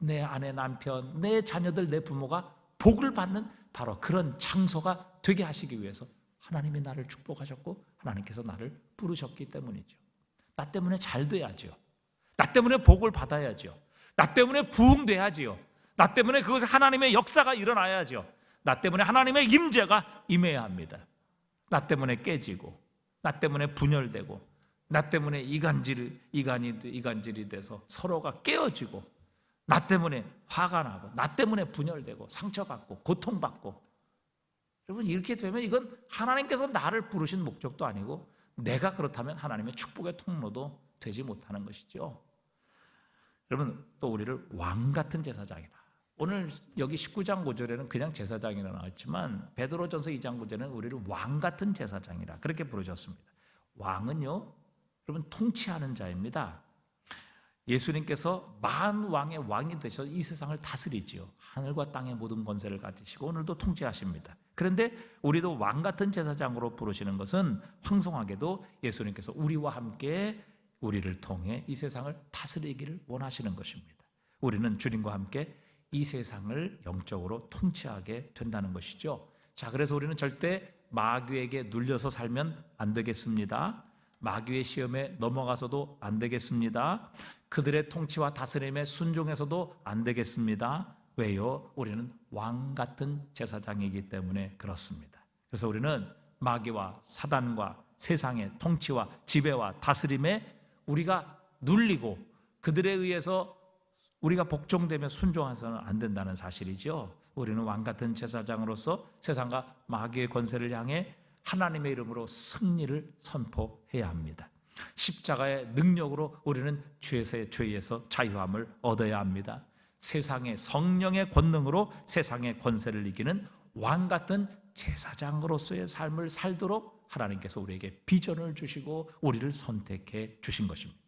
내 아내, 남편, 내 자녀들, 내 부모가 복을 받는 바로 그런 장소가 되게 하시기 위해서 하나님이 나를 축복하셨고 하나님께서 나를 부르셨기 때문이죠. 나 때문에 잘 돼야죠. 나 때문에 복을 받아야죠. 나 때문에 부흥돼야지요. 나 때문에 그것에 하나님의 역사가 일어나야죠. 나 때문에 하나님의 임재가 임해야 합니다. 나 때문에 깨지고, 나 때문에 분열되고, 나 때문에 이간질이 돼서 서로가 깨어지고, 나 때문에 화가 나고, 나 때문에 분열되고, 상처받고, 고통받고. 여러분, 이렇게 되면 이건 하나님께서 나를 부르신 목적도 아니고 내가 그렇다면 하나님의 축복의 통로도 되지 못하는 것이죠. 여러분, 또 우리를 왕 같은 제사장이라. 오늘 여기 19장 5절에는 그냥 제사장이라 나왔지만 베드로전서 2장 9절에는 우리를 왕 같은 제사장이라 그렇게 부르셨습니다. 왕은요, 여러분, 통치하는 자입니다. 예수님께서 만왕의 왕이 되셔서 이 세상을 다스리지요. 하늘과 땅의 모든 권세를 가지시고 오늘도 통치하십니다. 그런데 우리도 왕 같은 제사장으로 부르시는 것은 황송하게도 예수님께서 우리와 함께 우리를 통해 이 세상을 다스리기를 원하시는 것입니다. 우리는 주님과 함께 이 세상을 영적으로 통치하게 된다는 것이죠. 자, 그래서 우리는 절대 마귀에게 눌려서 살면 안 되겠습니다. 마귀의 시험에 넘어가서도 안 되겠습니다. 그들의 통치와 다스림에 순종해서도 안 되겠습니다. 왜요? 우리는 왕 같은 제사장이기 때문에 그렇습니다. 그래서 우리는 마귀와 사단과 세상의 통치와 지배와 다스림에 우리가 눌리고 그들에 의해서 우리가 복종되며 순종해서는 안 된다는 사실이죠. 우리는 왕 같은 제사장으로서 세상과 마귀의 권세를 향해 하나님의 이름으로 승리를 선포해야 합니다. 십자가의 능력으로 우리는 죄에서 자유함을 얻어야 합니다. 세상의 성령의 권능으로 세상의 권세를 이기는 왕 같은 제사장으로서의 삶을 살도록 하나님께서 우리에게 비전을 주시고 우리를 선택해 주신 것입니다.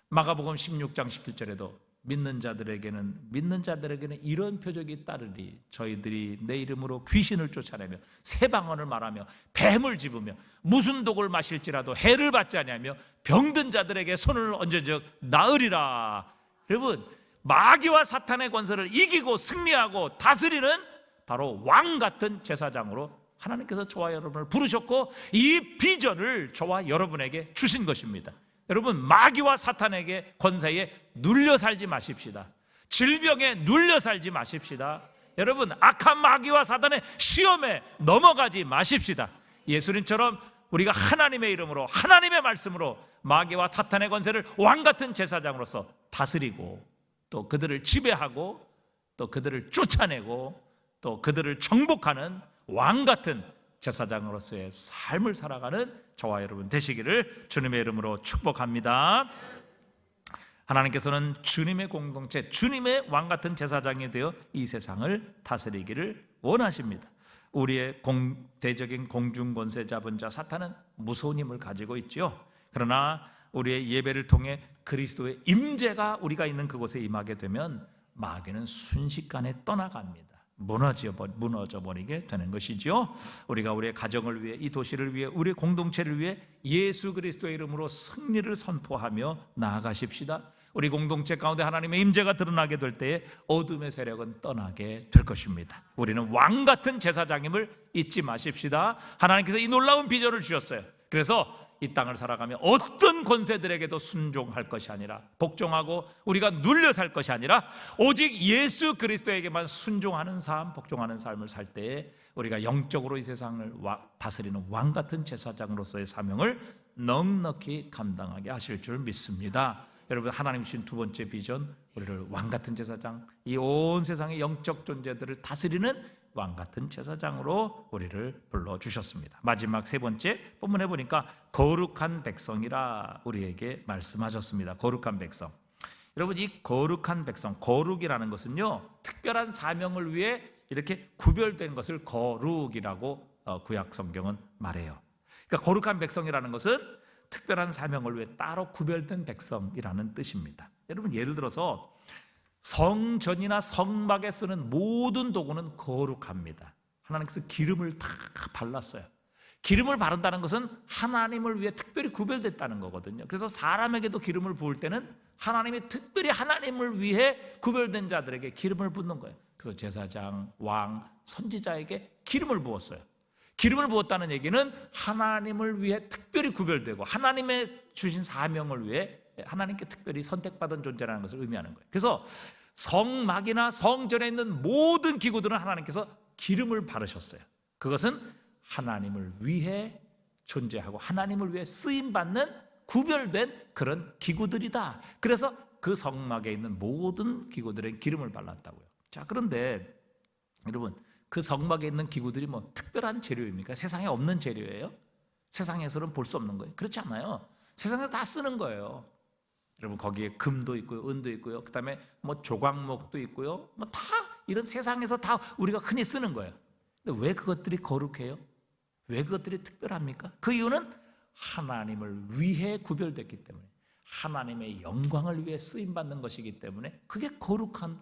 마가복음 16장 17절에도 믿는 자들에게는 이런 표적이 따르리. 저희들이 내 이름으로 귀신을 쫓아내며 새 방언을 말하며 뱀을 집으며 무슨 독을 마실지라도 해를 받지 아니하며 병든 자들에게 손을 얹은즉 나으리라. 여러분, 마귀와 사탄의 권세를 이기고 승리하고 다스리는 바로 왕 같은 제사장으로 하나님께서 저와 여러분을 부르셨고 이 비전을 저와 여러분에게 주신 것입니다. 여러분, 마귀와 사탄에게 권세에 눌려 살지 마십시다. 질병에 눌려 살지 마십시다. 여러분, 악한 마귀와 사탄의 시험에 넘어가지 마십시다. 예수님처럼 우리가 하나님의 이름으로 하나님의 말씀으로 마귀와 사탄의 권세를 왕같은 제사장으로서 다스리고 또 그들을 지배하고 또 그들을 쫓아내고 또 그들을 정복하는 왕같은 제사장으로서의 삶을 살아가는 저와 여러분 되시기를 주님의 이름으로 축복합니다. 하나님께서는 주님의 공동체, 주님의 왕같은 제사장이 되어 이 세상을 다스리기를 원하십니다. 우리의 대적인 공중권세 잡은 자 사탄은 무서운 힘을 가지고 있죠. 그러나 우리의 예배를 통해 그리스도의 임재가 우리가 있는 그곳에 임하게 되면 마귀는 순식간에 떠나갑니다. 무너져 버리게 되는 것이죠. 우리가 우리의 가정을 위해, 이 도시를 위해, 우리의 공동체를 위해 예수 그리스도의 이름으로 승리를 선포하며 나아가십시다. 우리 공동체 가운데 하나님의 임재가 드러나게 될 때에 어둠의 세력은 떠나게 될 것입니다. 우리는 왕 같은 제사장임을 잊지 마십시다. 하나님께서 이 놀라운 비전을 주셨어요. 그래서 이 땅을 살아가며 어떤 권세들에게도 순종할 것이 아니라, 복종하고 우리가 눌려 살 것이 아니라 오직 예수 그리스도에게만 순종하는 삶, 복종하는 삶을 살 때에 우리가 영적으로 이 세상을 다스리는 왕 같은 제사장으로서의 사명을 넉넉히 감당하게 하실 줄 믿습니다. 여러분, 하나님 주신 두 번째 비전, 우리를 왕 같은 제사장, 이 온 세상의 영적 존재들을 다스리는 왕 같은 제사장으로 우리를 불러주셨습니다. 마지막 세 번째 본문에 보니까 거룩한 백성이라 우리에게 말씀하셨습니다. 거룩한 백성. 여러분, 이 거룩한 백성, 거룩이라는 것은요, 특별한 사명을 위해 이렇게 구별된 것을 거룩이라고 구약 성경은 말해요. 그러니까 거룩한 백성이라는 것은 특별한 사명을 위해 따로 구별된 백성이라는 뜻입니다. 여러분, 예를 들어서 성전이나 성막에 쓰는 모든 도구는 거룩합니다. 하나님께서 기름을 다 발랐어요. 기름을 바른다는 것은 하나님을 위해 특별히 구별됐다는 거거든요. 그래서 사람에게도 기름을 부을 때는 하나님이 특별히 하나님을 위해 구별된 자들에게 기름을 붓는 거예요. 그래서 제사장, 왕, 선지자에게 기름을 부었어요. 기름을 부었다는 얘기는 하나님을 위해 특별히 구별되고 하나님의 주신 사명을 위해 하나님께 특별히 선택받은 존재라는 것을 의미하는 거예요. 그래서 성막이나 성전에 있는 모든 기구들은 하나님께서 기름을 바르셨어요. 그것은 하나님을 위해 존재하고 하나님을 위해 쓰임받는 구별된 그런 기구들이다. 그래서 그 성막에 있는 모든 기구들에 기름을 발랐다고요. 자, 그런데 여러분, 그 성막에 있는 기구들이 뭐 특별한 재료입니까? 세상에 없는 재료예요? 세상에서는 볼 수 없는 거예요? 그렇지 않아요. 세상에서 다 쓰는 거예요. 여러분, 거기에 금도 있고요, 은도 있고요, 그 다음에 뭐 조각목도 있고요, 뭐 다 이런 세상에서 다 우리가 흔히 쓰는 거예요. 근데 왜 그것들이 거룩해요? 왜 그것들이 특별합니까? 그 이유는 하나님을 위해 구별됐기 때문에, 하나님의 영광을 위해 쓰임 받는 것이기 때문에 그게 거룩한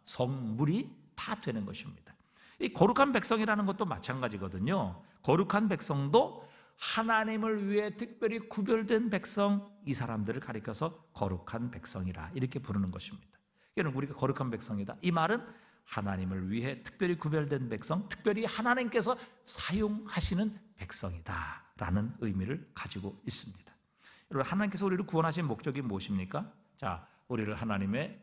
성물이 다 되는 것입니다. 이 거룩한 백성이라는 것도 마찬가지거든요. 거룩한 백성도 하나님을 위해 특별히 구별된 백성, 이 사람들을 가리켜서 거룩한 백성이라 이렇게 부르는 것입니다. 여러분, 우리가 거룩한 백성이다, 이 말은 하나님을 위해 특별히 구별된 백성, 특별히 하나님께서 사용하시는 백성이다 라는 의미를 가지고 있습니다. 여러분, 하나님께서 우리를 구원하신 목적이 무엇입니까? 자, 우리를 하나님의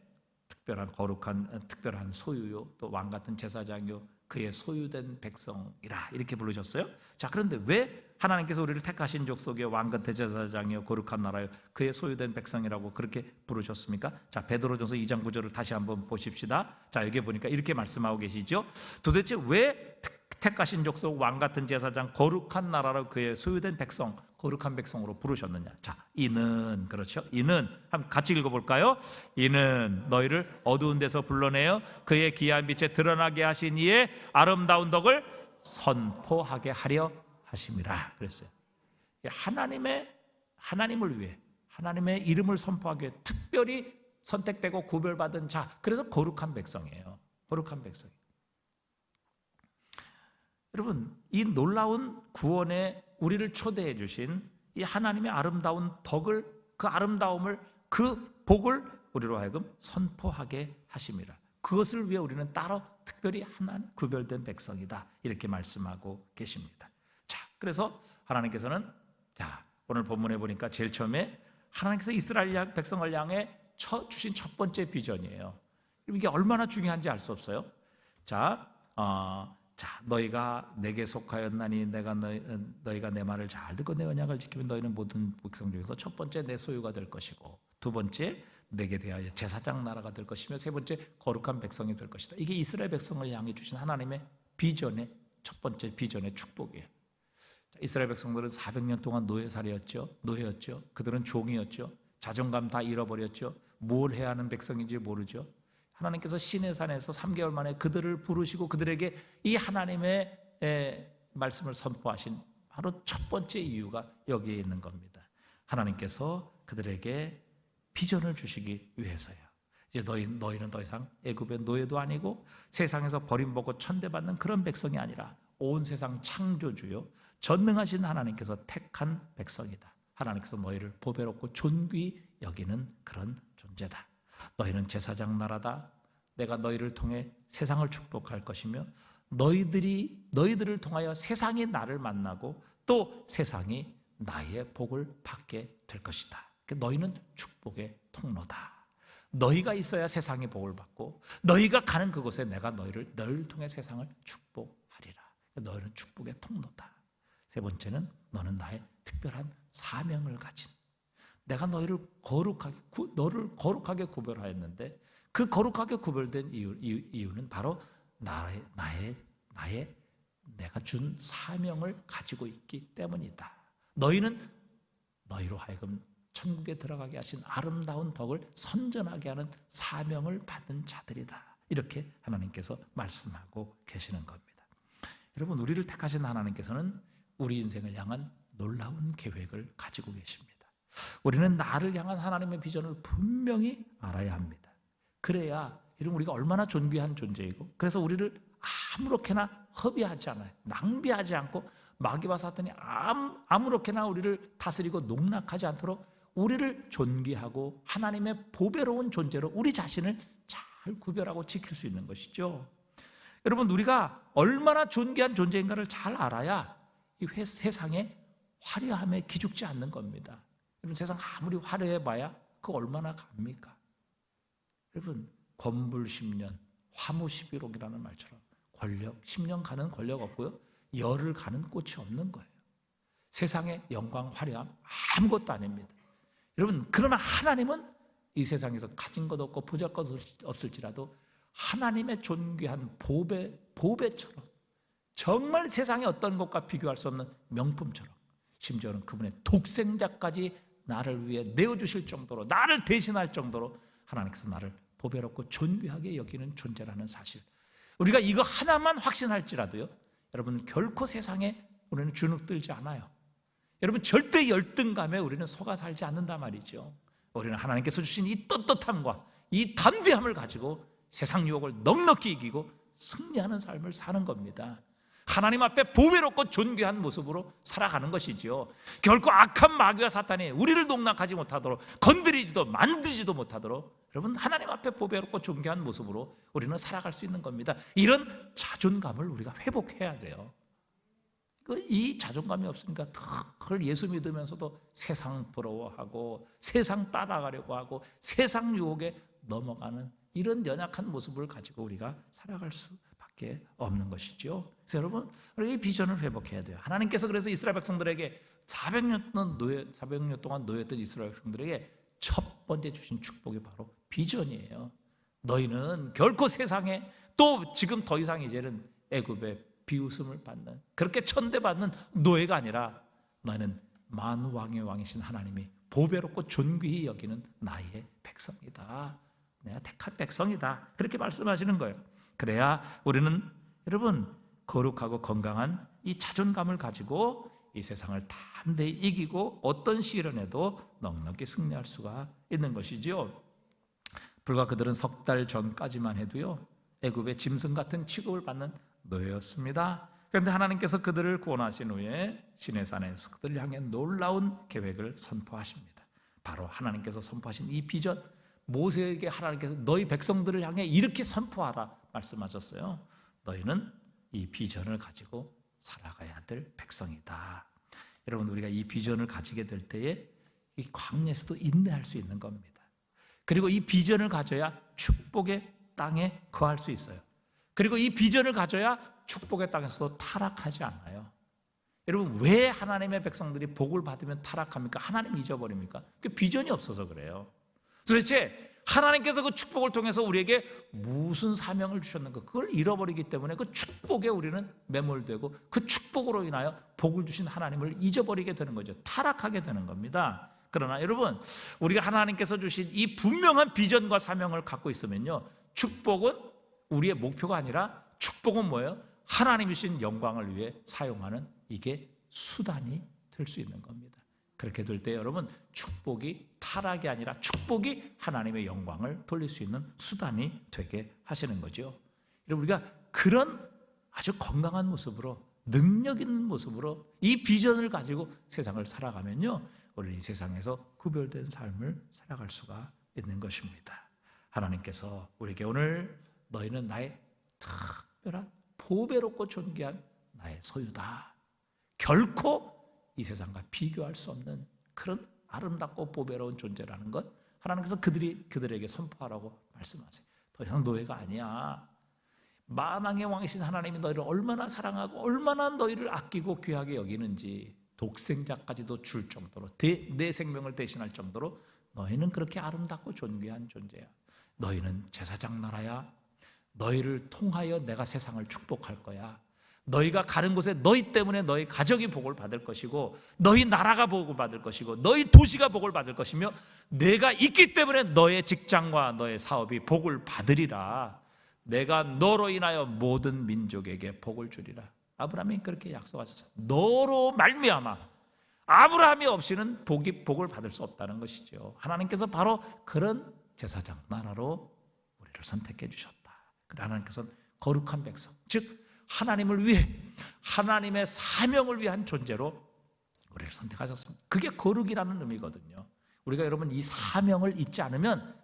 특별한 거룩한 특별한 소유요, 또 왕같은 제사장요, 그의 소유된 백성이라 이렇게 부르셨어요. 자, 그런데 왜 하나님께서 우리를 택하신 족속의 왕같은 제사장이요, 거룩한 나라요, 그의 소유된 백성이라고 그렇게 부르셨습니까? 자, 베드로전서 2장 9절을 다시 한번 보십시다. 자, 여기 보니까 이렇게 말씀하고 계시죠. 도대체 왜 택하신 족속, 왕같은 제사장, 거룩한 나라로 그의 소유된 백성, 거룩한 백성으로 부르셨느냐? 자, 이는, 그렇죠? 이는 한번 같이 읽어볼까요? 이는 너희를 어두운 데서 불러내어 그의 귀한 빛에 드러나게 하신 이의 아름다운 덕을 선포하게 하려 하심이라 그랬어요. 하나님을 위해, 하나님의 이름을 선포하기 위해 특별히 선택되고 구별받은 자, 그래서 거룩한 백성이에요. 거룩한 백성. 여러분, 이 놀라운 구원에 우리를 초대해 주신 이 하나님의 아름다운 덕을, 그 아름다움을, 그 복을 우리로 하여금 선포하게 하심이라. 그것을 위해 우리는 따로 특별히 하나님 구별된 백성이다, 이렇게 말씀하고 계십니다. 자, 그래서 하나님께서는, 자, 오늘 본문에 보니까 제일 처음에 하나님께서 이스라엘 백성을 향해 주신 첫 번째 비전이에요. 이게 얼마나 중요한지 알 수 없어요. 자, 너희가 내게 속하였나니 너희가 내 말을 잘 듣고 내 언약을 지키면 너희는 모든 백성 중에서 첫 번째 내 소유가 될 것이고, 두 번째 내게 대하여 제사장 나라가 될 것이며, 세 번째 거룩한 백성이 될 것이다. 이게 이스라엘 백성을 향해 주신 하나님의 비전의 첫 번째 비전의 축복이에요. 이스라엘 백성들은 400년 동안 노예였죠. 그들은 종이었죠. 자존감 다 잃어버렸죠. 뭘 해야 하는 백성인지 모르죠. 하나님께서 시내산에서 3개월 만에 그들을 부르시고 그들에게 이 하나님의 말씀을 선포하신 바로 첫 번째 이유가 여기에 있는 겁니다. 하나님께서 그들에게 비전을 주시기 위해서요. 이제 너희는 더 이상 애굽의 노예도 아니고 세상에서 버림받고 천대받는 그런 백성이 아니라 온 세상 창조주요 전능하신 하나님께서 택한 백성이다. 하나님께서 너희를 보배롭고 존귀히 여기는 그런 존재다. 너희는 제사장 나라다. 내가 너희를 통해 세상을 축복할 것이며 너희들을 통하여 세상이 나를 만나고 또 세상이 나의 복을 받게 될 것이다. 너희는 축복의 통로다. 너희가 있어야 세상이 복을 받고 너희가 가는 그곳에 내가 너희를 통해 세상을 축복하리라. 너희는 축복의 통로다. 세 번째는 너는 나의 특별한 사명을 가진, 내가 너를 거룩하게 구별하였는데 그 거룩하게 구별된 이유는 바로 내가 준 사명을 가지고 있기 때문이다. 너희는 너희로 하여금 천국에 들어가게 하신 아름다운 덕을 선전하게 하는 사명을 받은 자들이다. 이렇게 하나님께서 말씀하고 계시는 겁니다. 여러분, 우리를 택하신 하나님께서는 우리 인생을 향한 놀라운 계획을 가지고 계십니다. 우리는 나를 향한 하나님의 비전을 분명히 알아야 합니다. 그래야 여러분, 우리가 얼마나 존귀한 존재이고, 그래서 우리를 아무렇게나 허비하지 않아요. 낭비하지 않고 마귀와 사탄이 아무렇게나 우리를 다스리고 농락하지 않도록 우리를 존귀하고 하나님의 보배로운 존재로 우리 자신을 잘 구별하고 지킬 수 있는 것이죠. 여러분, 우리가 얼마나 존귀한 존재인가를 잘 알아야 이 세상의 화려함에 기죽지 않는 겁니다. 여러분, 세상 아무리 화려해봐야 그 얼마나 갑니까? 여러분, 권불 10년, 화무 11옥이라는 말처럼 권력 10년 가는 권력 없고요, 열을 가는 꽃이 없는 거예요. 세상의 영광, 화려함 아무것도 아닙니다. 여러분, 그러나 하나님은 이 세상에서 가진 것 없고 보잘 것 없을지라도 하나님의 존귀한 보배처럼, 정말 세상의 어떤 것과 비교할 수 없는 명품처럼, 심지어는 그분의 독생자까지 나를 위해 내어주실 정도로, 나를 대신할 정도로 하나님께서 나를 보배롭고 존귀하게 여기는 존재라는 사실, 우리가 이거 하나만 확신할지라도요, 여러분, 결코 세상에 우리는 주눅들지 않아요. 여러분, 절대 열등감에 우리는 속아 살지 않는단 말이죠. 우리는 하나님께서 주신 이 떳떳함과 이 담대함을 가지고 세상 유혹을 넉넉히 이기고 승리하는 삶을 사는 겁니다. 하나님 앞에 보배롭고 존귀한 모습으로 살아가는 것이지요. 결코 악한 마귀와 사탄이 우리를 농락하지 못하도록, 건드리지도 만드지도 못하도록 여러분 하나님 앞에 보배롭고 존귀한 모습으로 우리는 살아갈 수 있는 겁니다. 이런 자존감을 우리가 회복해야 돼요. 이 자존감이 없으니까 늘 예수 믿으면서도 세상 부러워하고 세상 따라가려고 하고 세상 유혹에 넘어가는 이런 연약한 모습을 가지고 우리가 살아갈 수밖에 없는 것이죠. 그래서 여러분 우리 이 비전을 회복해야 돼요. 하나님께서 그래서 이스라엘 백성들에게 400년 동안 노예했던 이스라엘 백성들에게 첫 번째 주신 축복이 바로 비전이에요. 너희는 결코 세상에 또 지금 더 이상 이제는 애굽의 비웃음을 받는 그렇게 천대받는 노예가 아니라 너희는 만왕의 왕이신 하나님이 보배롭고 존귀히 여기는 나의 백성이다. 내가 택한 백성이다. 그렇게 말씀하시는 거예요. 그래야 우리는 여러분 거룩하고 건강한 이 자존감을 가지고 이 세상을 담대히 이기고 어떤 시련에도 넉넉히 승리할 수가 있는 것이죠. 불과 그들은 석 달 전까지만 해도요 애굽의 짐승 같은 취급을 받는 노예였습니다. 그런데 하나님께서 그들을 구원하신 후에 시내산에서 그들을 향해 놀라운 계획을 선포하십니다. 바로 하나님께서 선포하신 이 비전, 모세에게 하나님께서 너희 백성들을 향해 이렇게 선포하라 말씀하셨어요. 너희는 이 비전을 가지고 살아가야 될 백성이다. 여러분 우리가 이 비전을 가지게 될 때에 이 광야에서도 인내할 수 있는 겁니다. 그리고 이 비전을 가져야 축복의 땅에 거할 수 있어요. 그리고 이 비전을 가져야 축복의 땅에서도 타락하지 않아요. 여러분 왜 하나님의 백성들이 복을 받으면 타락합니까? 하나님 잊어버립니까? 그 비전이 없어서 그래요. 도대체 하나님께서 그 축복을 통해서 우리에게 무슨 사명을 주셨는가 그걸 잃어버리기 때문에 그 축복에 우리는 매몰되고 그 축복으로 인하여 복을 주신 하나님을 잊어버리게 되는 거죠. 타락하게 되는 겁니다. 그러나 여러분 우리가 하나님께서 주신 이 분명한 비전과 사명을 갖고 있으면요 축복은 우리의 목표가 아니라 축복은 뭐예요? 하나님이 주신 영광을 위해 사용하는 이게 수단이 될 수 있는 겁니다. 그렇게 될 때 여러분 축복이 타락이 아니라 축복이 하나님의 영광을 돌릴 수 있는 수단이 되게 하시는 거죠. 여러분 우리가 그런 아주 건강한 모습으로 능력 있는 모습으로 이 비전을 가지고 세상을 살아가면요 우리는 이 세상에서 구별된 삶을 살아갈 수가 있는 것입니다. 하나님께서 우리에게 오늘 너희는 나의 특별한 보배롭고 존귀한 나의 소유다. 결코 이 세상과 비교할 수 없는 그런 아름답고 보배로운 존재라는 것 하나님께서 그들에게 선포하라고 말씀하세요. 더 이상 노예가 아니야. 만왕의 왕이신 하나님이 너희를 얼마나 사랑하고 얼마나 너희를 아끼고 귀하게 여기는지 독생자까지도 줄 정도로 내 생명을 대신할 정도로 너희는 그렇게 아름답고 존귀한 존재야. 너희는 제사장 나라야. 너희를 통하여 내가 세상을 축복할 거야. 너희가 가는 곳에 너희 때문에 너희 가정이 복을 받을 것이고 너희 나라가 복을 받을 것이고 너희 도시가 복을 받을 것이며 내가 있기 때문에 너의 직장과 너의 사업이 복을 받으리라. 내가 너로 인하여 모든 민족에게 복을 주리라. 아브라함이 그렇게 약속하셨어요. 너로 말미암아 아브라함이 없이는 복을 받을 수 없다는 것이죠. 하나님께서 바로 그런 제사장 나라로 우리를 선택해 주셨다. 하나님께서는 거룩한 백성, 즉 하나님을 위해 하나님의 사명을 위한 존재로 우리를 선택하셨습니다. 그게 거룩이라는 의미거든요. 우리가 여러분 이 사명을 잊지 않으면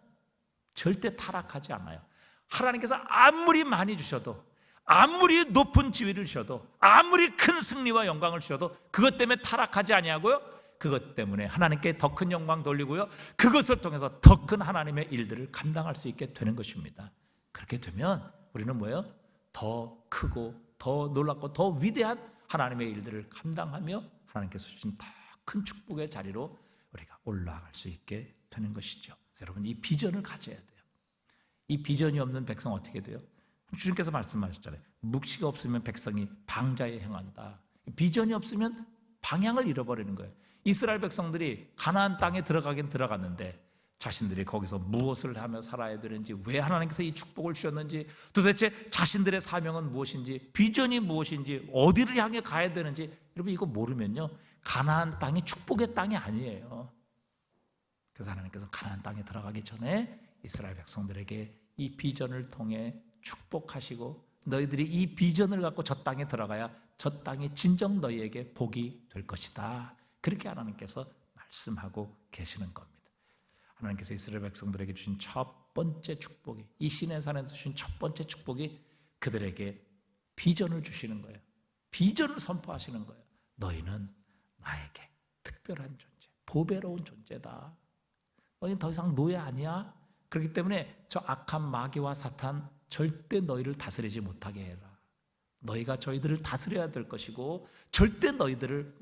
절대 타락하지 않아요. 하나님께서 아무리 많이 주셔도 아무리 높은 지위를 주셔도 아무리 큰 승리와 영광을 주셔도 그것 때문에 타락하지 아니하고요. 그것 때문에 하나님께 더 큰 영광 돌리고요. 그것을 통해서 더 큰 하나님의 일들을 감당할 수 있게 되는 것입니다. 그렇게 되면 우리는 뭐예요? 더 크고 더 놀랍고 더 위대한 하나님의 일들을 감당하며 하나님께서 주신 더 큰 축복의 자리로 우리가 올라갈 수 있게 되는 것이죠. 그래서 여러분 이 비전을 가져야 돼요. 이 비전이 없는 백성 어떻게 돼요? 주님께서 말씀하셨잖아요. 묵시가 없으면 백성이 방자에 행한다. 비전이 없으면 방향을 잃어버리는 거예요. 이스라엘 백성들이 가나안 땅에 들어가긴 들어갔는데 자신들이 거기서 무엇을 하며 살아야 되는지, 왜 하나님께서 이 축복을 주셨는지, 도대체 자신들의 사명은 무엇인지, 비전이 무엇인지, 어디를 향해 가야 되는지, 여러분 이거 모르면요 가나안 땅이 축복의 땅이 아니에요. 그래서 하나님께서 가나안 땅에 들어가기 전에 이스라엘 백성들에게 이 비전을 통해 축복하시고 너희들이 이 비전을 갖고 저 땅에 들어가야 저 땅이 진정 너희에게 복이 될 것이다. 그렇게 하나님께서 말씀하고 계시는 겁니다. 하나님께서 이스라엘 백성들에게 주신 첫 번째 축복이, 이 시내산에서 주신 첫 번째 축복이 그들에게 비전을 주시는 거예요. 비전을 선포하시는 거예요. 너희는 나에게 특별한 존재, 보배로운 존재다. 너희는 더 이상 노예 아니야. 그렇기 때문에 저 악한 마귀와 사탄 절대 너희를 다스리지 못하게 해라. 너희가 저희들을 다스려야 될 것이고 절대 너희들을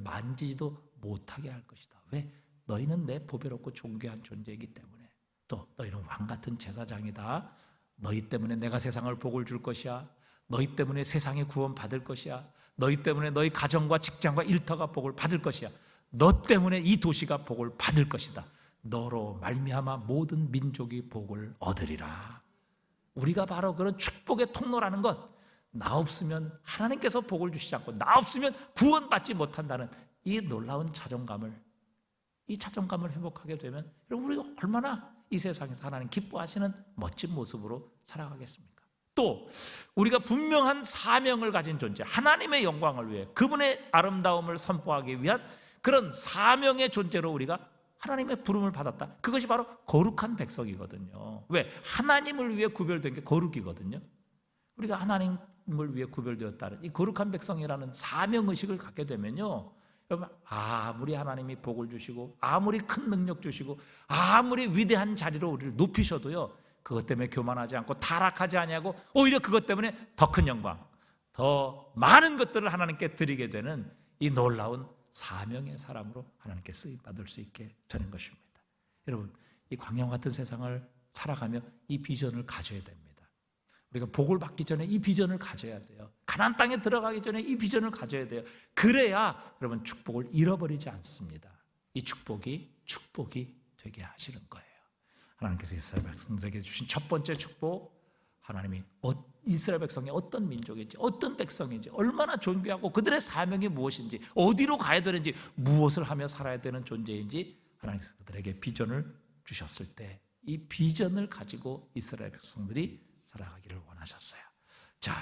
만지지도 못하게 할 것이다. 왜? 너희는 내 보배롭고 존귀한 존재이기 때문에. 또 너희는 왕같은 제사장이다. 너희 때문에 내가 세상을 복을 줄 것이야. 너희 때문에 세상이 구원 받을 것이야. 너희 때문에 너희 가정과 직장과 일터가 복을 받을 것이야. 너 때문에 이 도시가 복을 받을 것이다. 너로 말미암아 모든 민족이 복을 얻으리라. 우리가 바로 그런 축복의 통로라는 것, 나 없으면 하나님께서 복을 주시지 않고 나 없으면 구원받지 못한다는 이 놀라운 자존감을 회복하게 되면 우리가 얼마나 이 세상에서 하나님 기뻐하시는 멋진 모습으로 살아가겠습니까? 또 우리가 분명한 사명을 가진 존재, 하나님의 영광을 위해 그분의 아름다움을 선포하기 위한 그런 사명의 존재로 우리가 하나님의 부름을 받았다. 그것이 바로 거룩한 백성이거든요. 왜? 하나님을 위해 구별된 게 거룩이거든요. 우리가 하나님을 위해 구별되었다는 이 거룩한 백성이라는 사명의식을 갖게 되면요, 여러분, 아무리 하나님이 복을 주시고 아무리 큰 능력 주시고 아무리 위대한 자리로 우리를 높이셔도요, 그것 때문에 교만하지 않고 타락하지 아니하고 오히려 그것 때문에 더 큰 영광, 더 많은 것들을 하나님께 드리게 되는 이 놀라운 사명의 사람으로 하나님께 쓰임받을 수 있게 되는 것입니다. 여러분, 이 광야와 같은 세상을 살아가며 이 비전을 가져야 됩니다. 우리가 복을 받기 전에 이 비전을 가져야 돼요. 가나안 땅에 들어가기 전에 이 비전을 가져야 돼요. 그래야 여러분 축복을 잃어버리지 않습니다. 이 축복이 되게 하시는 거예요. 하나님께서 이스라엘 백성들에게 주신 첫 번째 축복, 하나님이 이스라엘 백성이 어떤 민족인지, 어떤 백성인지, 얼마나 존귀하고 그들의 사명이 무엇인지, 어디로 가야 되는지, 무엇을 하며 살아야 되는 존재인지 하나님께서 그들에게 비전을 주셨을 때 이 비전을 가지고 이스라엘 백성들이 살아가기를 원하셨어요. 자,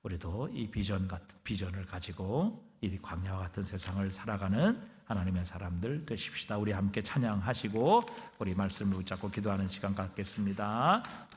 우리도 이 비전을 가지고 이 광야와 같은 세상을 살아가는 하나님의 사람들 되십시다. 우리 함께 찬양하시고 우리 말씀을 붙잡고 기도하는 시간 갖겠습니다.